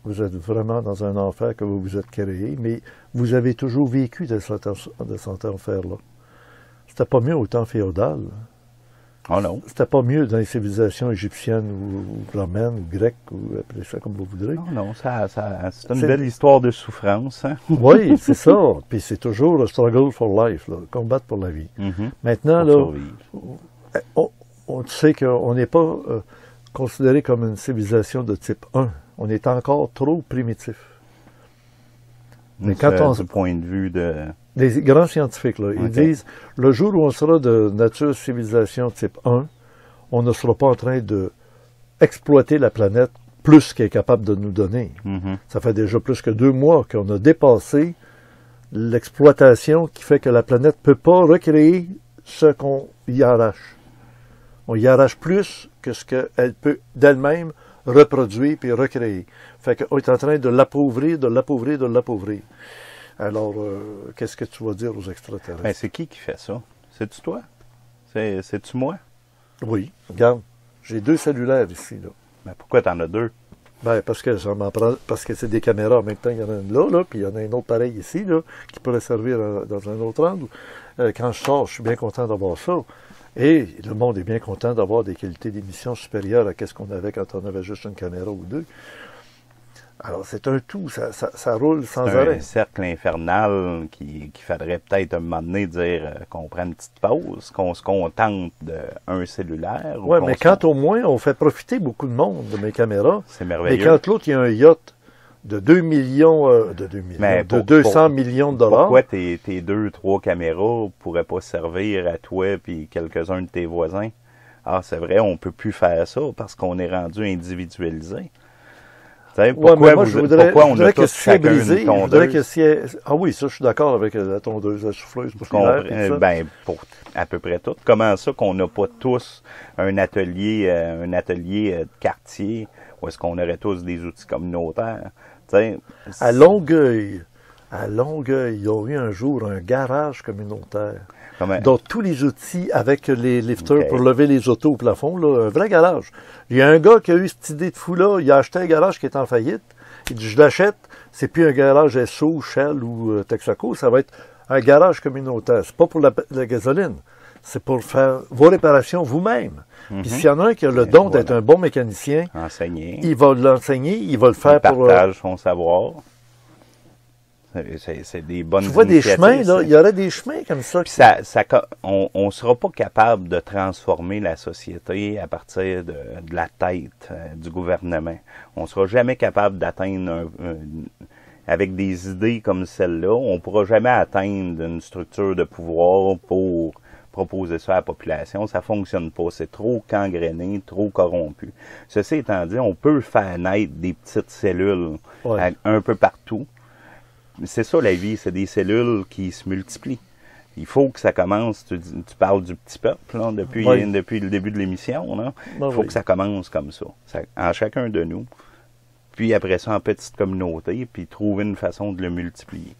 Vous êtes vraiment dans un enfer que vous vous êtes créé, mais vous avez toujours vécu de cet enfer-là. C'était pas mieux au temps féodal. Oh non. C'était pas mieux dans les civilisations égyptiennes ou romaines ou grecques, ou appelez ça comme vous voudrez. Non, c'est une belle histoire de souffrance. Hein? Oui, c'est ça. Puis c'est toujours le struggle for life, là, combattre pour la vie. Maintenant, là, on sait qu'on n'est pas considéré comme une civilisation de type 1. On est encore trop primitif. Mais quand on... Du point de vue de... Les grands scientifiques, là, ils disent, le jour où on sera de nature civilisation type 1, on ne sera pas en train de exploiter la planète plus qu'elle est capable de nous donner. Ça fait déjà plus que 2 mois qu'on a dépassé l'exploitation qui fait que la planète ne peut pas recréer ce qu'on y arrache. On y arrache plus que ce qu'elle peut d'elle-même reproduire puis recréer. Fait qu'on est en train de l'appauvrir, de l'appauvrir, de l'appauvrir. Alors, qu'est-ce que tu vas dire aux extraterrestres? Ben, c'est qui fait ça? C'est-tu toi? C'est-tu moi? Oui, regarde, j'ai 2 cellulaires ici, là. Ben, pourquoi t'en as 2? Ben, parce que ça m'en prend, parce que c'est des caméras en même temps. Il y en a une là, puis il y en a une autre pareille ici, là, qui pourrait servir dans un autre angle. Quand je sors, je suis bien content d'avoir ça. Et le monde est bien content d'avoir des qualités d'émission supérieures à ce qu'on avait quand on avait juste une caméra ou 2. Alors, c'est un tout, ça roule sans arrêt. C'est un cercle infernal qu'il faudrait peut-être un moment donné dire qu'on prenne une petite pause, qu'on se contente d'un cellulaire. Oui, mais quand au moins on fait profiter beaucoup de monde de mes caméras, c'est merveilleux. Mais quand l'autre, il y a un yacht de 2 millions, de 200 millions de dollars. Pourquoi tes 2-3 caméras pourraient pas servir à toi et quelques-uns de tes voisins? Ah, c'est vrai, on peut plus faire ça parce qu'on est rendu individualisé. Pourquoi, moi, je voudrais que si elle est brisée, ah oui, ça, je suis d'accord avec la tondeuse, la souffleuse. Ben, pour à peu près tout. Comment ça qu'on n'a pas tous un atelier de quartier où est-ce qu'on aurait tous des outils communautaires? À Longueuil, ils ont eu un jour un garage communautaire. Donc, tous les outils avec les lifters pour lever les autos au plafond, là, un vrai garage. Il y a un gars qui a eu cette idée de fou-là, il a acheté un garage qui est en faillite. Il dit, je l'achète, c'est plus un garage SO, Shell ou Texaco, ça va être un garage communautaire. C'est pas pour la gasoline, c'est pour faire vos réparations vous-même. Puis s'il y en a un qui a le don d'être un bon mécanicien, il va l'enseigner, il va le faire pour... Il partage son savoir. C'est des bonnes initiatives. Tu vois des chemins, là, il y aurait des chemins comme ça. On ne sera pas capable de transformer la société à partir de la tête du gouvernement. On ne sera jamais capable d'atteindre, avec des idées comme celle-là, on ne pourra jamais atteindre une structure de pouvoir pour proposer ça à la population. Ça ne fonctionne pas. C'est trop gangréné, trop corrompu. Ceci étant dit, on peut faire naître des petites cellules un peu partout. C'est ça la vie, c'est des cellules qui se multiplient. Il faut que ça commence, tu parles du petit peuple là, depuis le début de l'émission, là. Il faut que ça commence comme ça, en chacun de nous. Puis après ça, en petite communauté, puis trouver une façon de le multiplier.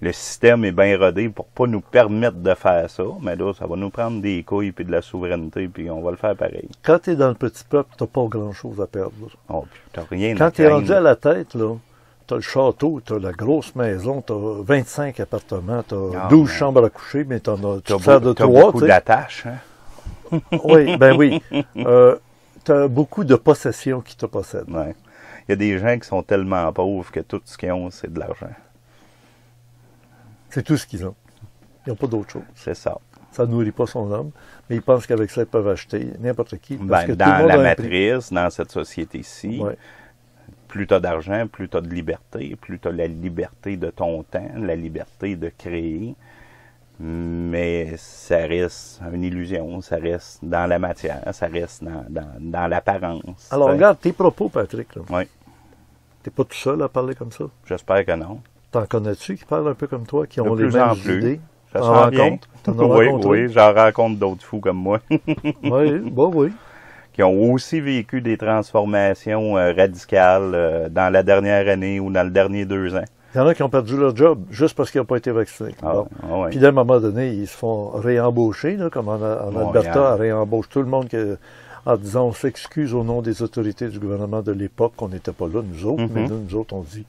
Le système est bien rodé pour pas nous permettre de faire ça, mais là, ça va nous prendre des couilles puis de la souveraineté, puis on va le faire pareil. Quand tu es dans le petit peuple, tu n'as pas grand-chose à perdre. Oh, t'as rien quand tu es rendu à la tête, là, tu as le château, tu as la grosse maison, tu as 25 appartements, tu as 12 chambres à coucher, mais tu as sers de 3. Beaucoup d'attaches, hein? Oui, ben oui. Tu as beaucoup de possessions qui te possèdent. Ouais. Il y a des gens qui sont tellement pauvres que tout ce qu'ils ont, c'est de l'argent. C'est tout ce qu'ils ont. Ils n'ont pas d'autre chose. C'est ça. Ça ne nourrit pas son homme, mais ils pensent qu'avec ça, ils peuvent acheter n'importe qui. Parce que dans la matrice, dans cette société-ci, plus tu as d'argent, plus tu as de liberté, plus tu as la liberté de ton temps, la liberté de créer. Mais ça reste une illusion, ça reste dans la matière, ça reste dans l'apparence. Alors, regarde tes propos, Patrick. Oui. T'es pas tout seul à parler comme ça. J'espère que non. T'en connais-tu qui parlent un peu comme toi, qui ont De les plus en mêmes plus. idées? Ça T'en sent bien. rencontres? T'en as Oui, rencontré? oui, j'en rencontre d'autres fous comme moi. Oui, bon, oui. Qui ont aussi vécu des transformations radicales dans la dernière année ou dans le dernier 2 ans. Il y en a qui ont perdu leur job juste parce qu'ils n'ont pas été vaccinés. Bon. Ouais. Puis à un moment donné, ils se font réembaucher, là, comme en Alberta, on réembauche tout le monde en disant on s'excuse au nom des autorités du gouvernement de l'époque, on n'était pas là, nous autres, mais là, nous autres, on dit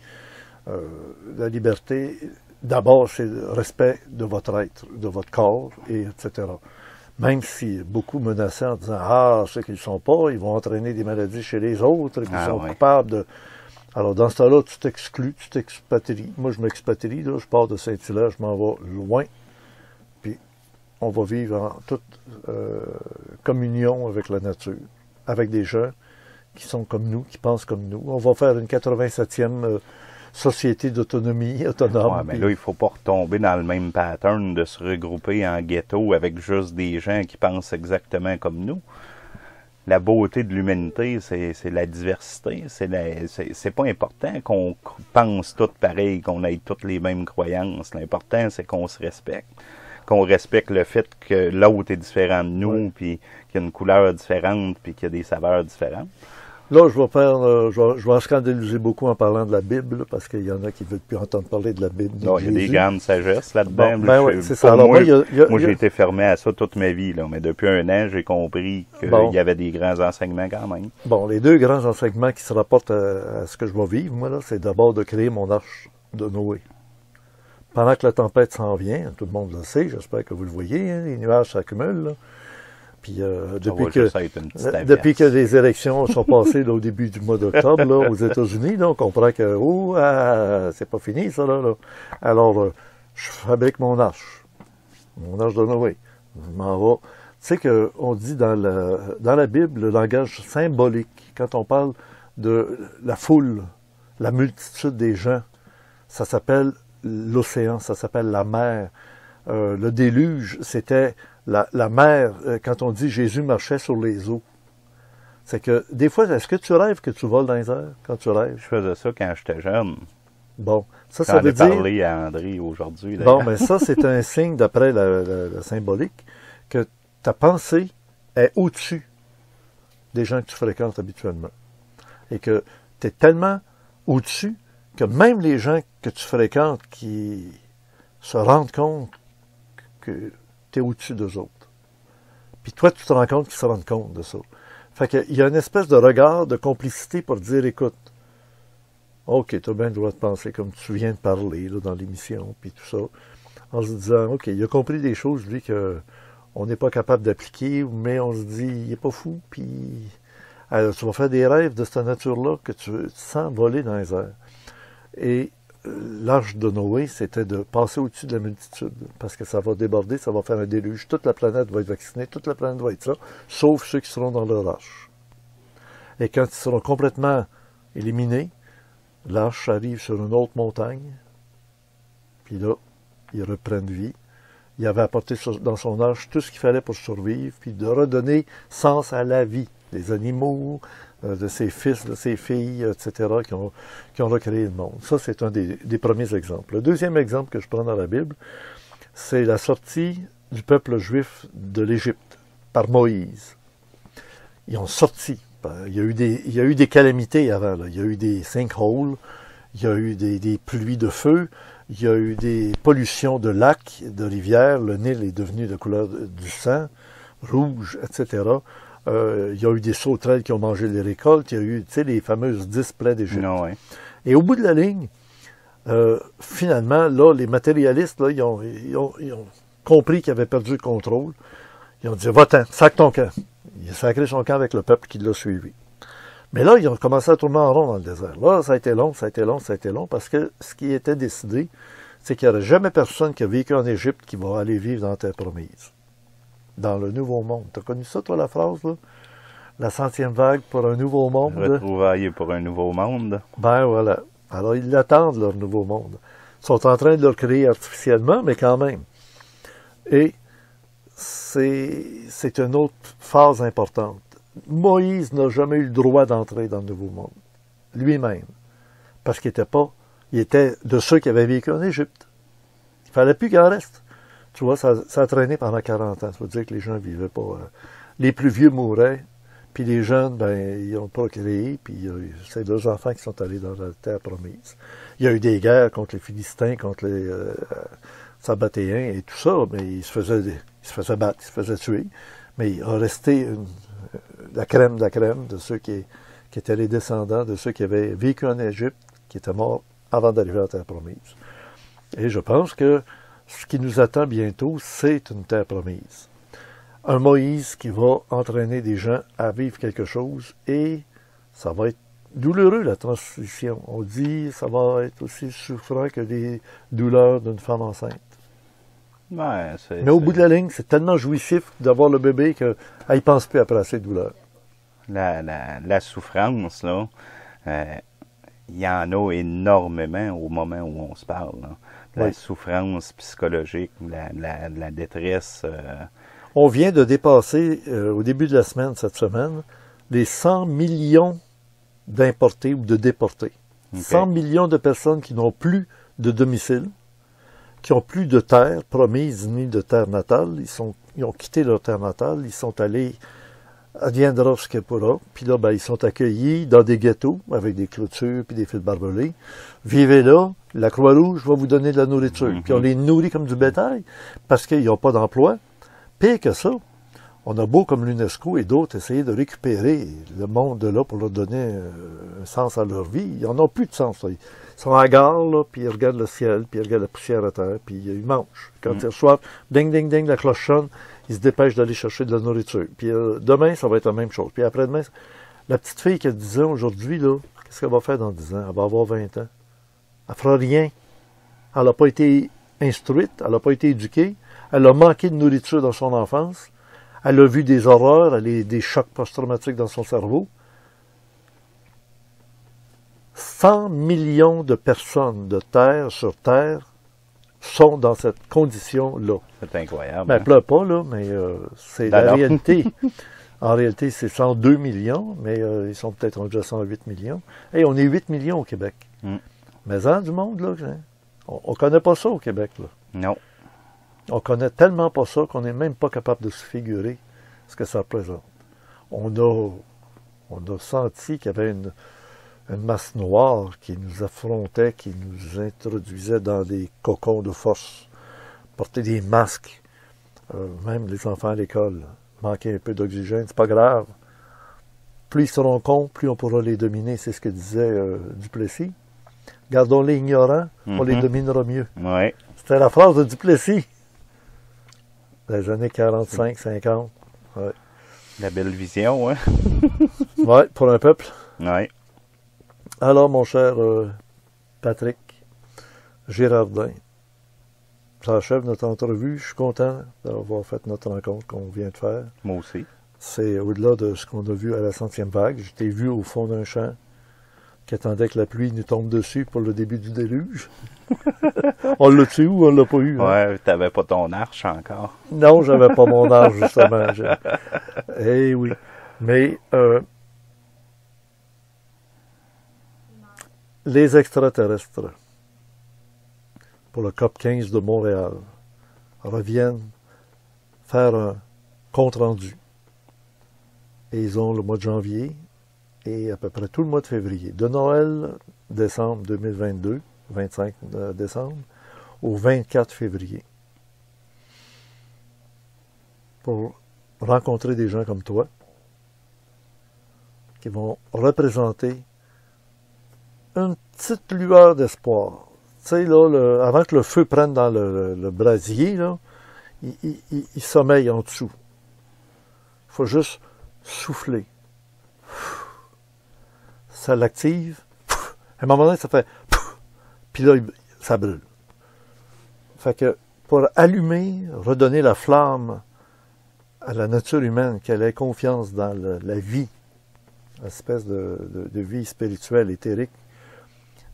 la liberté, d'abord, c'est le respect de votre être, de votre corps, etc. Même si beaucoup menaçaient en disant ah, ceux qui ne le sont pas, ils vont entraîner des maladies chez les autres, et qu'ils sont coupables de... Alors, dans ce temps-là, tu t'exclus, tu t'expatries. Moi, je m'expatrie, là, je pars de Saint-Hilaire, je m'en vais loin. Puis, on va vivre en toute communion avec la nature, avec des gens qui sont comme nous, qui pensent comme nous. On va faire une 87e société d'autonomie autonome. Ouais, mais là, il faut pas retomber dans le même pattern de se regrouper en ghetto avec juste des gens qui pensent exactement comme nous. La beauté de l'humanité, c'est la diversité. C'est pas important qu'on pense tout pareil, qu'on ait toutes les mêmes croyances. L'important, c'est qu'on se respecte. Qu'on respecte le fait que l'autre est différent de nous, puis qu'il y a une couleur différente, puis qu'il y a des saveurs différentes. Là, je vais en scandaliser beaucoup en parlant de la Bible, parce qu'il y en a qui ne veulent plus entendre parler de la Bible. Non, il y a des grandes sagesses là-dedans. Bon, oui, c'est ça. Alors, moi, j'ai été fermé à ça toute ma vie, là, mais depuis 1 an, j'ai compris qu'il y avait des grands enseignements quand même. Bon, les 2 grands enseignements qui se rapportent à ce que je vais vivre, moi, là, c'est d'abord de créer mon arche de Noé. Pendant que la tempête s'en vient, tout le monde le sait, j'espère que vous le voyez, hein, les nuages s'accumulent, là. Puis depuis que les élections sont passées là, au début du mois d'octobre là, aux États-Unis, là, on comprend que c'est pas fini ça là. Alors je fabrique mon arche de Noé. Je m'en vais. Tu sais qu'on dit dans la Bible le langage symbolique, quand on parle de la foule, la multitude des gens, ça s'appelle l'océan, ça s'appelle la mer. Le déluge, c'était la mer, quand on dit Jésus marchait sur les eaux. C'est que, des fois, est-ce que tu rêves que tu voles dans les airs quand tu rêves? Je faisais ça quand j'étais jeune. Bon, ça veut dire... J'en ai parlé à André aujourd'hui. Bon, mais ça, c'est un signe, d'après la symbolique, que ta pensée est au-dessus des gens que tu fréquentes habituellement. Et que tu es tellement au-dessus que même les gens que tu fréquentes qui se rendent compte que tu es au-dessus d'eux autres. Puis toi, tu te rends compte qu'ils se rendent compte de ça. Fait qu'il y a une espèce de regard, de complicité pour dire, écoute, OK, tu as bien le droit de penser comme tu viens de parler là, dans l'émission, puis tout ça, en se disant, OK, il a compris des choses, lui, qu'on n'est pas capable d'appliquer, mais on se dit, il n'est pas fou, puis alors, tu vas faire des rêves de cette nature-là que tu sens voler dans les airs. Et l'arche de Noé, c'était de passer au-dessus de la multitude, parce que ça va déborder, ça va faire un déluge, toute la planète va être vaccinée, toute la planète va être ça, sauf ceux qui seront dans leur arche. Et quand ils seront complètement éliminés, l'arche arrive sur une autre montagne, puis là, ils reprennent vie. Il avait apporté dans son arche tout ce qu'il fallait pour survivre, puis de redonner sens à la vie, des animaux, de ses fils, de ses filles, etc., qui ont recréé le monde. Ça, c'est un des premiers exemples. Le deuxième exemple que je prends dans la Bible, c'est la sortie du peuple juif de l'Égypte par Moïse. Ils ont sorti. Il y a eu des calamités avant. Là. Il y a eu des sinkholes, il y a eu des pluies de feu, il y a eu des pollutions de lacs, de rivières. Le Nil est devenu de couleur du sang, rouge, etc., il y a eu des sauterelles qui ont mangé les récoltes. Il y a eu, tu sais, les fameuses 10 plaies d'Égypte. Ouais. Et au bout de la ligne, finalement, là, les matérialistes, là, ils ont compris qu'ils avaient perdu le contrôle. Ils ont dit, va-t'en, sac ton camp. Il a sacré son camp avec le peuple qui l'a suivi. Mais là, ils ont commencé à tourner en rond dans le désert. Là, ça a été long, parce que ce qui était décidé, c'est qu'il n'y aurait jamais personne qui a vécu en Égypte qui va aller vivre dans la terre promise. Dans le Nouveau Monde. Tu as connu ça, toi, la phrase, là? La 100e vague pour un nouveau monde. Retrouvailles pour un nouveau monde. Ben voilà. Alors, ils l'attendent, leur nouveau monde. Ils sont en train de le créer artificiellement, mais quand même. Et c'est une autre phase importante. Moïse n'a jamais eu le droit d'entrer dans le nouveau monde. Lui-même. Parce qu'il était de ceux qui avaient vécu en Égypte. Il fallait plus qu'il en reste. Tu vois, ça a traîné pendant 40 ans. Ça veut dire que les gens vivaient pas. Les plus vieux mouraient. Puis les jeunes, ben, ils ont procréé, puis c'est deux enfants qui sont allés dans la terre promise. Il y a eu des guerres contre les Philistins, contre les Sabbatéens et tout ça, mais ils se faisaient battre, ils se faisaient tuer. Mais il a resté la crème de ceux qui étaient les descendants de ceux qui avaient vécu en Égypte, qui étaient morts avant d'arriver à la terre promise. Et je pense que ce qui nous attend bientôt, c'est une terre promise. Un Moïse qui va entraîner des gens à vivre quelque chose et ça va être douloureux, la transition. On dit ça va être aussi souffrant que les douleurs d'une femme enceinte. Ouais, mais au bout de la ligne, c'est tellement jouissif d'avoir le bébé qu'elle ne pense plus après ces douleurs. La souffrance, là, il y en a énormément au moment où on se parle. Là. La souffrance psychologique, la détresse... On vient de dépasser, au début de la semaine, cette semaine, les 100 millions d'importés ou de déportés. Okay. 100 millions de personnes qui n'ont plus de domicile, qui n'ont plus de terre promise ni de terre natale. Ils ont quitté leur terre natale, ils sont allés à Diandrovskepura, puis là, ben, ils sont accueillis dans des ghettos avec des clôtures puis des fils barbelés. Vivez là, la Croix-Rouge va vous donner de la nourriture. Puis on les nourrit comme du bétail parce qu'ils n'ont pas d'emploi. Pire que ça, on a beau, comme l'UNESCO et d'autres, essayer de récupérer le monde de là pour leur donner un sens à leur vie. Ils n'en ont plus de sens. Là. Ils sont à la gare, là, puis ils regardent le ciel, puis ils regardent la poussière à terre, puis ils mangent. Quand ils reçoivent, ding, ding, ding, la cloche sonne, ils se dépêchent d'aller chercher de la nourriture. Puis demain, ça va être la même chose. Puis après-demain, la petite fille qui a 10 ans aujourd'hui, là, qu'est-ce qu'elle va faire dans 10 ans? Elle va avoir 20 ans. Elle fera rien. Elle n'a pas été instruite, elle n'a pas été éduquée. Elle a manqué de nourriture dans son enfance. Elle a vu des horreurs, elle a des chocs post-traumatiques dans son cerveau. 100 millions de personnes de terre sur terre sont dans cette condition-là. C'est incroyable. Ben, elle ne pleure pas, là, mais c'est la réalité. En réalité, c'est 102 millions, mais ils sont peut-être rendus à 108 millions. Et on est 8 millions au Québec. Mais du monde, là, on ne connaît pas ça au Québec, là. Non. On connaît tellement pas ça qu'on n'est même pas capable de se figurer ce que ça représente. On a senti qu'il y avait une masse noire qui nous affrontait, qui nous introduisait dans des cocons de force, porter des masques, même les enfants à l'école, manquer un peu d'oxygène, c'est pas grave. Plus ils seront cons, plus on pourra les dominer, c'est ce que disait Duplessis. Gardons-les ignorants, on les dominera mieux. Ouais. C'était la phrase de Duplessis. Les années 45, 50. Ouais. La belle vision, hein? Oui, pour un peuple. Oui. Alors, mon cher Patrick Girardin, ça achève notre entrevue. Je suis content d'avoir fait notre rencontre qu'on vient de faire. Moi aussi. C'est au-delà de ce qu'on a vu à la 100e vague. Je t'ai vu au fond d'un champ qui attendait que la pluie nous tombe dessus pour le début du déluge. On l'a-tu eu ou on l'a pas eu? Ouais, hein? T'avais pas ton arche encore. Non, j'avais pas mon arche, justement. Eh oui. Mais les extraterrestres, pour le COP 15 de Montréal, reviennent faire un compte-rendu. Et ils ont le mois de janvier et à peu près tout le mois de février. De Noël, décembre 2022, 25 décembre, au 24 février. Pour rencontrer des gens comme toi, qui vont représenter une petite lueur d'espoir. Tu sais, là, avant que le feu prenne dans le brasier, là, il sommeille en dessous. Il faut juste souffler. Ça l'active. À un moment donné, ça fait... Puis là, ça brûle. Fait que pour allumer, redonner la flamme à la nature humaine, qu'elle ait confiance dans la vie, espèce de vie spirituelle, éthérique,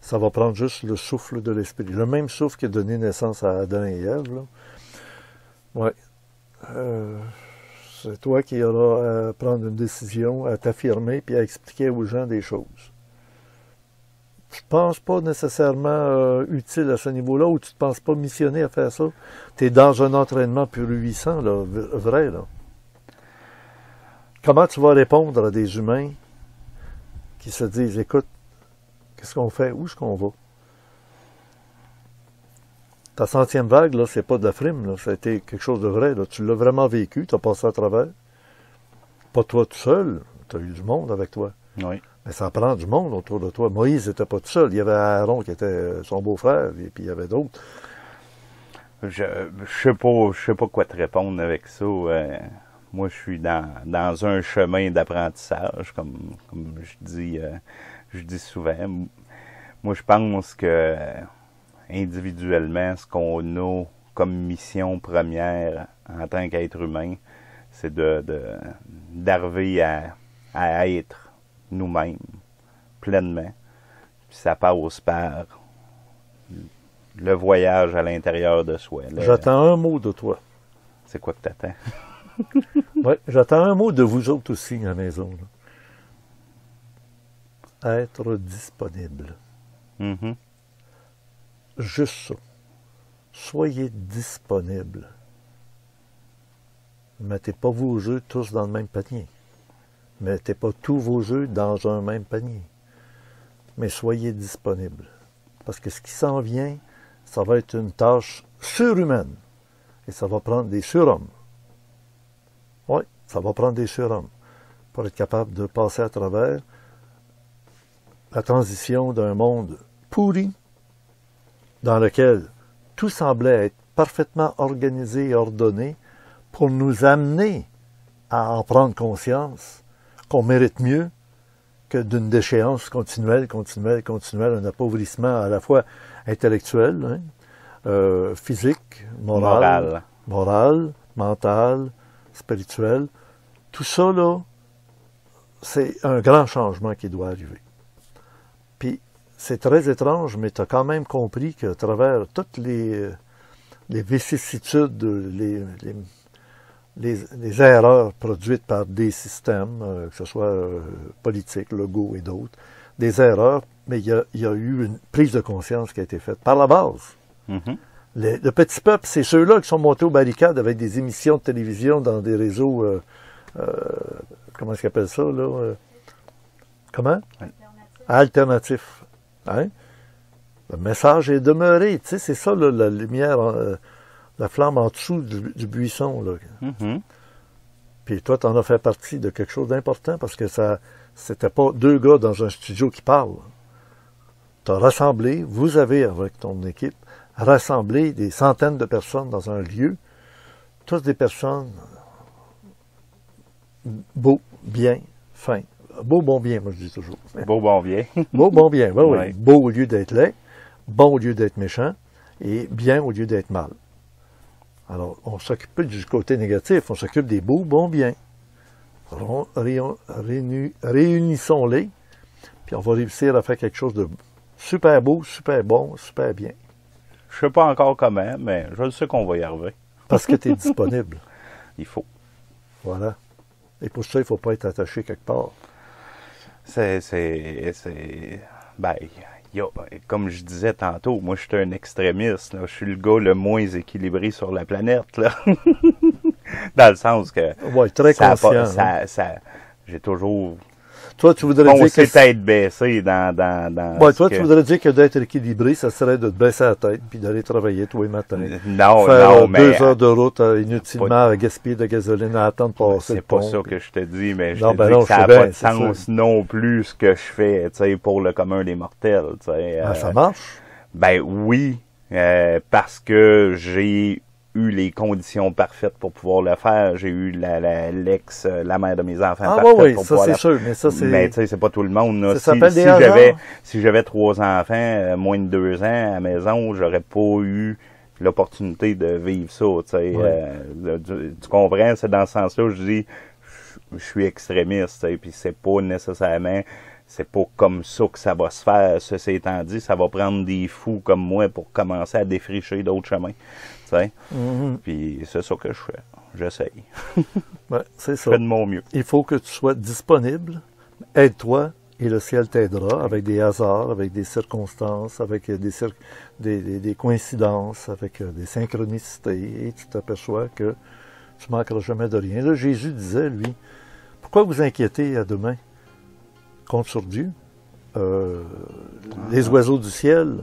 ça va prendre juste le souffle de l'esprit. Le même souffle qui a donné naissance à Adam et Ève, là. Ouais. C'est toi qui auras à prendre une décision, à t'affirmer, puis à expliquer aux gens des choses. Je ne pense pas nécessairement utile à ce niveau-là, ou tu ne te penses pas missionné à faire ça. Tu es dans un entraînement puissant, là, vrai, là. Comment tu vas répondre à des humains qui se disent, écoute, qu'est-ce qu'on fait? Où est-ce qu'on va? Ta 100e vague, là, c'est pas de la frime, là. Ça a été quelque chose de vrai, là. Tu l'as vraiment vécu, tu as passé à travers. Pas toi tout seul, tu as eu du monde avec toi. Oui. Mais ça prend du monde autour de toi. Moïse n'était pas tout seul. Il y avait Aaron qui était son beau-frère, et puis il y avait d'autres. Je sais pas quoi te répondre avec ça. Moi, je suis dans un chemin d'apprentissage, comme je dis souvent. Moi, je pense que individuellement, ce qu'on a comme mission première en tant qu'être humain, c'est d'arriver à être nous-mêmes pleinement. Puis ça passe par le voyage à l'intérieur de soi. J'attends un mot de toi. C'est quoi que t'attends? Oui, j'attends un mot de vous autres aussi à la maison, là. Être disponible. Mm-hmm. Juste ça. Soyez disponible. Mettez pas vos œufs tous dans le même panier. Mettez pas tous vos œufs dans un même panier. Mais soyez disponible. Parce que ce qui s'en vient, ça va être une tâche surhumaine. Et ça va prendre des surhommes. Oui, ça va prendre des surhommes pour être capable de passer à travers la transition d'un monde pourri, dans lequel tout semblait être parfaitement organisé et ordonné pour nous amener à en prendre conscience qu'on mérite mieux que d'une déchéance continuelle, un appauvrissement à la fois intellectuel, physique, moral, mental, spirituel. Tout ça, là, c'est un grand changement qui doit arriver. Puis, c'est très étrange, mais tu as quand même compris qu'à travers toutes les vicissitudes, les erreurs produites par des systèmes, que ce soit politiques, logos et d'autres, des erreurs, mais il y a eu une prise de conscience qui a été faite par la base. Mm-hmm. Le petit peuple, c'est ceux-là qui sont montés aux barricades avec des émissions de télévision dans des réseaux, comment est-ce qu'ils appellent ça, là? Comment? Alternatifs. Hein? Le message est demeuré, tu sais, c'est ça, là, la lumière, la flamme en dessous du buisson, là. Mm-hmm. Puis toi, tu en as fait partie de quelque chose d'important parce que c'était pas deux gars dans un studio qui parlent. Tu as rassemblé, vous avez, avec ton équipe, rassemblé des centaines de personnes dans un lieu, toutes des personnes beaux, bien, fins. Beau, bon, bien, moi je dis toujours. Beau, bon, bien. Beau, bon, bien, oui, oui. Ouais. Beau au lieu d'être laid, bon au lieu d'être méchant, et bien au lieu d'être mal. Alors, on s'occupe pas du côté négatif, on s'occupe des beaux, bons, bien. Réunissons-les, puis on va réussir à faire quelque chose de super beau, super bon, super bien. Je sais pas encore comment, mais je sais qu'on va y arriver. Parce que tu es disponible. Il faut. Voilà. Et pour ça, il ne faut pas être attaché quelque part. Ben, comme je disais tantôt, moi, je suis un extrémiste, là. Je suis le gars le moins équilibré sur la planète, là. Dans le sens que... Oui, très conscient. J'ai toujours... Toi, tu voudrais dire que... tête baissée dans ouais, toi, tu voudrais dire que d'être équilibré, ça serait de te baisser la tête puis d'aller travailler tous les matins. Non, faire mais... 2 heures de route inutilement à gaspiller de gasoline, à attendre de passer. C'est pas ça que je te dis, mais je non, te ben dis non, que ça n'a bien, pas de sens non plus ce que je fais, tu sais, pour le commun des mortels, tu sais. Ça marche? Ben oui, parce que j'ai eu les conditions parfaites pour pouvoir le faire. J'ai eu la mère de mes enfants parfaite oui, pour ça pouvoir c'est sûr, mais ça c'est... Mais tu sais, c'est pas tout le monde, là. Ça s'appelle des hasards. Si j'avais 3 enfants, moins de 2 ans à la maison, j'aurais pas eu l'opportunité de vivre ça, tu sais. Tu comprends? C'est dans ce sens-là où je dis, je suis extrémiste, tu sais, puis c'est pas nécessairement, c'est pas comme ça que ça va se faire. Ceci étant dit, ça va prendre des fous comme moi pour commencer à défricher d'autres chemins, tu sais. Puis c'est ça que je fais. J'essaye. Ouais, c'est ça. Je fais de mon mieux. Il faut que tu sois disponible. Aide-toi et le ciel t'aidera avec des hasards, avec des circonstances, avec des coïncidences, avec des synchronicités. Et tu t'aperçois que tu ne manqueras jamais de rien. Là, Jésus disait, lui, pourquoi vous inquiétez à demain? Compte sur Dieu. Les oiseaux du ciel,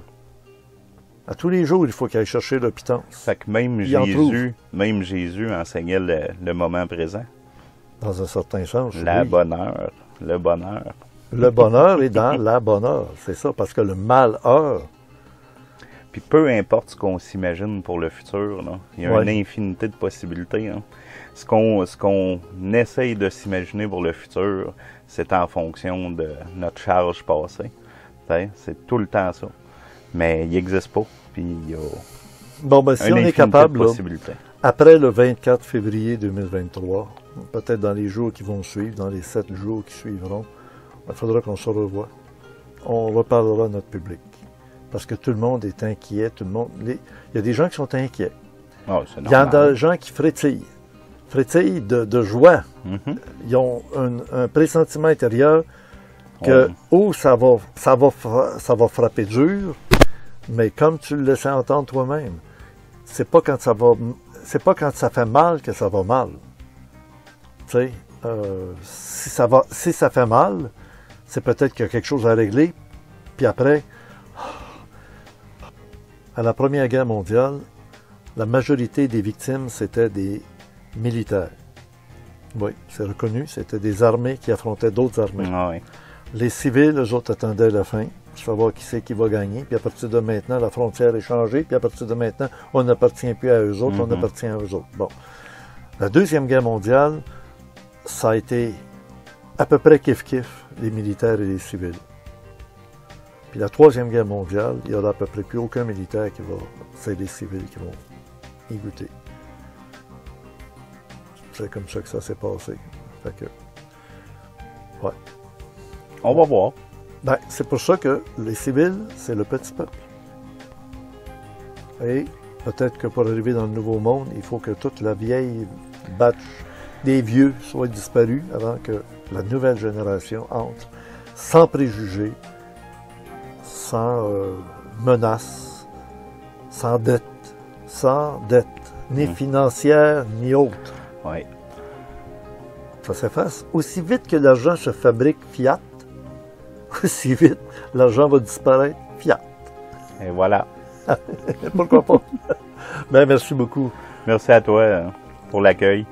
à tous les jours, il faut qu'ils aillent chercher le pitance. Fait que même Jésus enseignait le moment présent. Dans un certain sens. Le bonheur. Le bonheur est dans la bonne heure, c'est ça, parce que le malheur. Puis peu importe ce qu'on s'imagine pour le futur, là, il y a une infinité de possibilités. Hein. Ce qu'on essaye de s'imaginer pour le futur, c'est en fonction de notre charge passée. C'est tout le temps ça. Mais il n'existe pas. Puis il y a si on est capable, là, après le 24 février 2023, peut-être dans les jours qui vont suivre, dans les 7 jours qui suivront, il faudra qu'on se revoie. On reparlera à notre public. Parce que tout le monde est inquiet, il y a des gens qui sont inquiets. Oh, il y a des gens qui frétillent de joie. Ils ont un pressentiment intérieur que ça va frapper dur, mais comme tu le laissais entendre toi-même, c'est pas quand ça fait mal que ça va mal. Tu sais, si ça fait mal, c'est peut-être qu'il y a quelque chose à régler. Puis après, à la Première Guerre mondiale, la majorité des victimes, c'était des militaires. Oui, c'est reconnu, c'était des armées qui affrontaient d'autres armées. Ah oui. Les civils, eux autres, attendaient la fin, pour savoir qui c'est qui va gagner. Puis à partir de maintenant, la frontière est changée. Puis à partir de maintenant, on n'appartient plus à eux autres, on appartient à eux autres. Bon. La Deuxième Guerre mondiale, ça a été à peu près kiff-kiff, les militaires et les civils. Puis la Troisième Guerre mondiale, il n'y aura à peu près plus aucun militaire qui va... C'est les civils qui vont y goûter. C'est comme ça que ça s'est passé. Fait que... Ouais. On va voir. Ben, c'est pour ça que les civils, c'est le petit peuple. Et peut-être que pour arriver dans le nouveau monde, il faut que toute la vieille batch des vieux soit disparue avant que la nouvelle génération entre sans préjugés, sans menaces, sans dette, ni financière, ni autre. Oui. Ça s'efface. Aussi vite que l'argent se fabrique fiat, aussi vite l'argent va disparaître fiat. Et voilà. Pourquoi pas? Ben, merci beaucoup. Merci à toi pour l'accueil.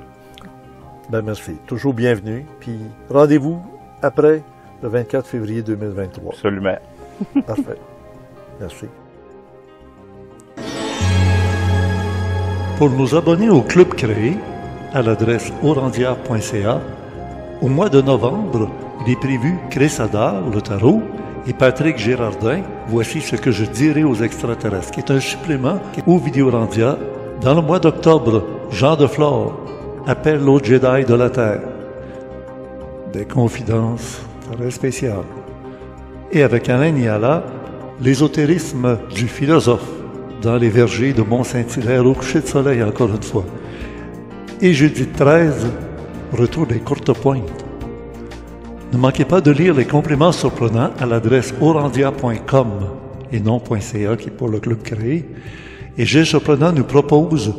Ben, merci. Toujours bienvenue. Puis rendez-vous après le 24 février 2023. Absolument. Parfait. Merci. Pour nous abonner au club créé, à l'adresse orandia.ca, au mois de novembre, il est prévu Chris Hadar, le tarot, et Patrick Gérardin, Voici ce que je dirai aux extraterrestres, qui est un supplément aux vidéos Orandia. Dans le mois d'octobre, Jean de Flore, Appel aux Jedi de la Terre. Des confidences très spéciales. Et avec Alain Niala, l'ésotérisme du philosophe, dans les vergers de Mont-Saint-Hilaire au coucher de soleil, encore une fois. Et jeudi 13, retour des courtes pointes. Ne manquez pas de lire les compléments surprenants à l'adresse orandia.com et non .ca qui est pour le club créé. Et Gilles Surprenant nous propose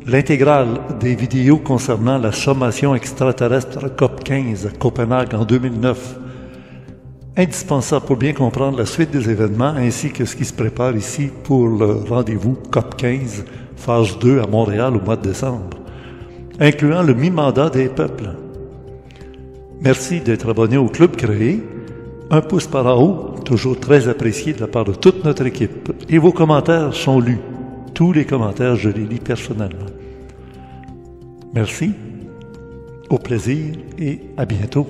l'intégrale des vidéos concernant la sommation extraterrestre COP15 à Copenhague en 2009. Indispensable pour bien comprendre la suite des événements ainsi que ce qui se prépare ici pour le rendez-vous COP15, phase 2 à Montréal au mois de décembre, incluant le mi-mandat des peuples. Merci d'être abonné au club créé. Un pouce par en haut, toujours très apprécié de la part de toute notre équipe. Et vos commentaires sont lus. Tous les commentaires, je les lis personnellement. Merci, au plaisir et à bientôt.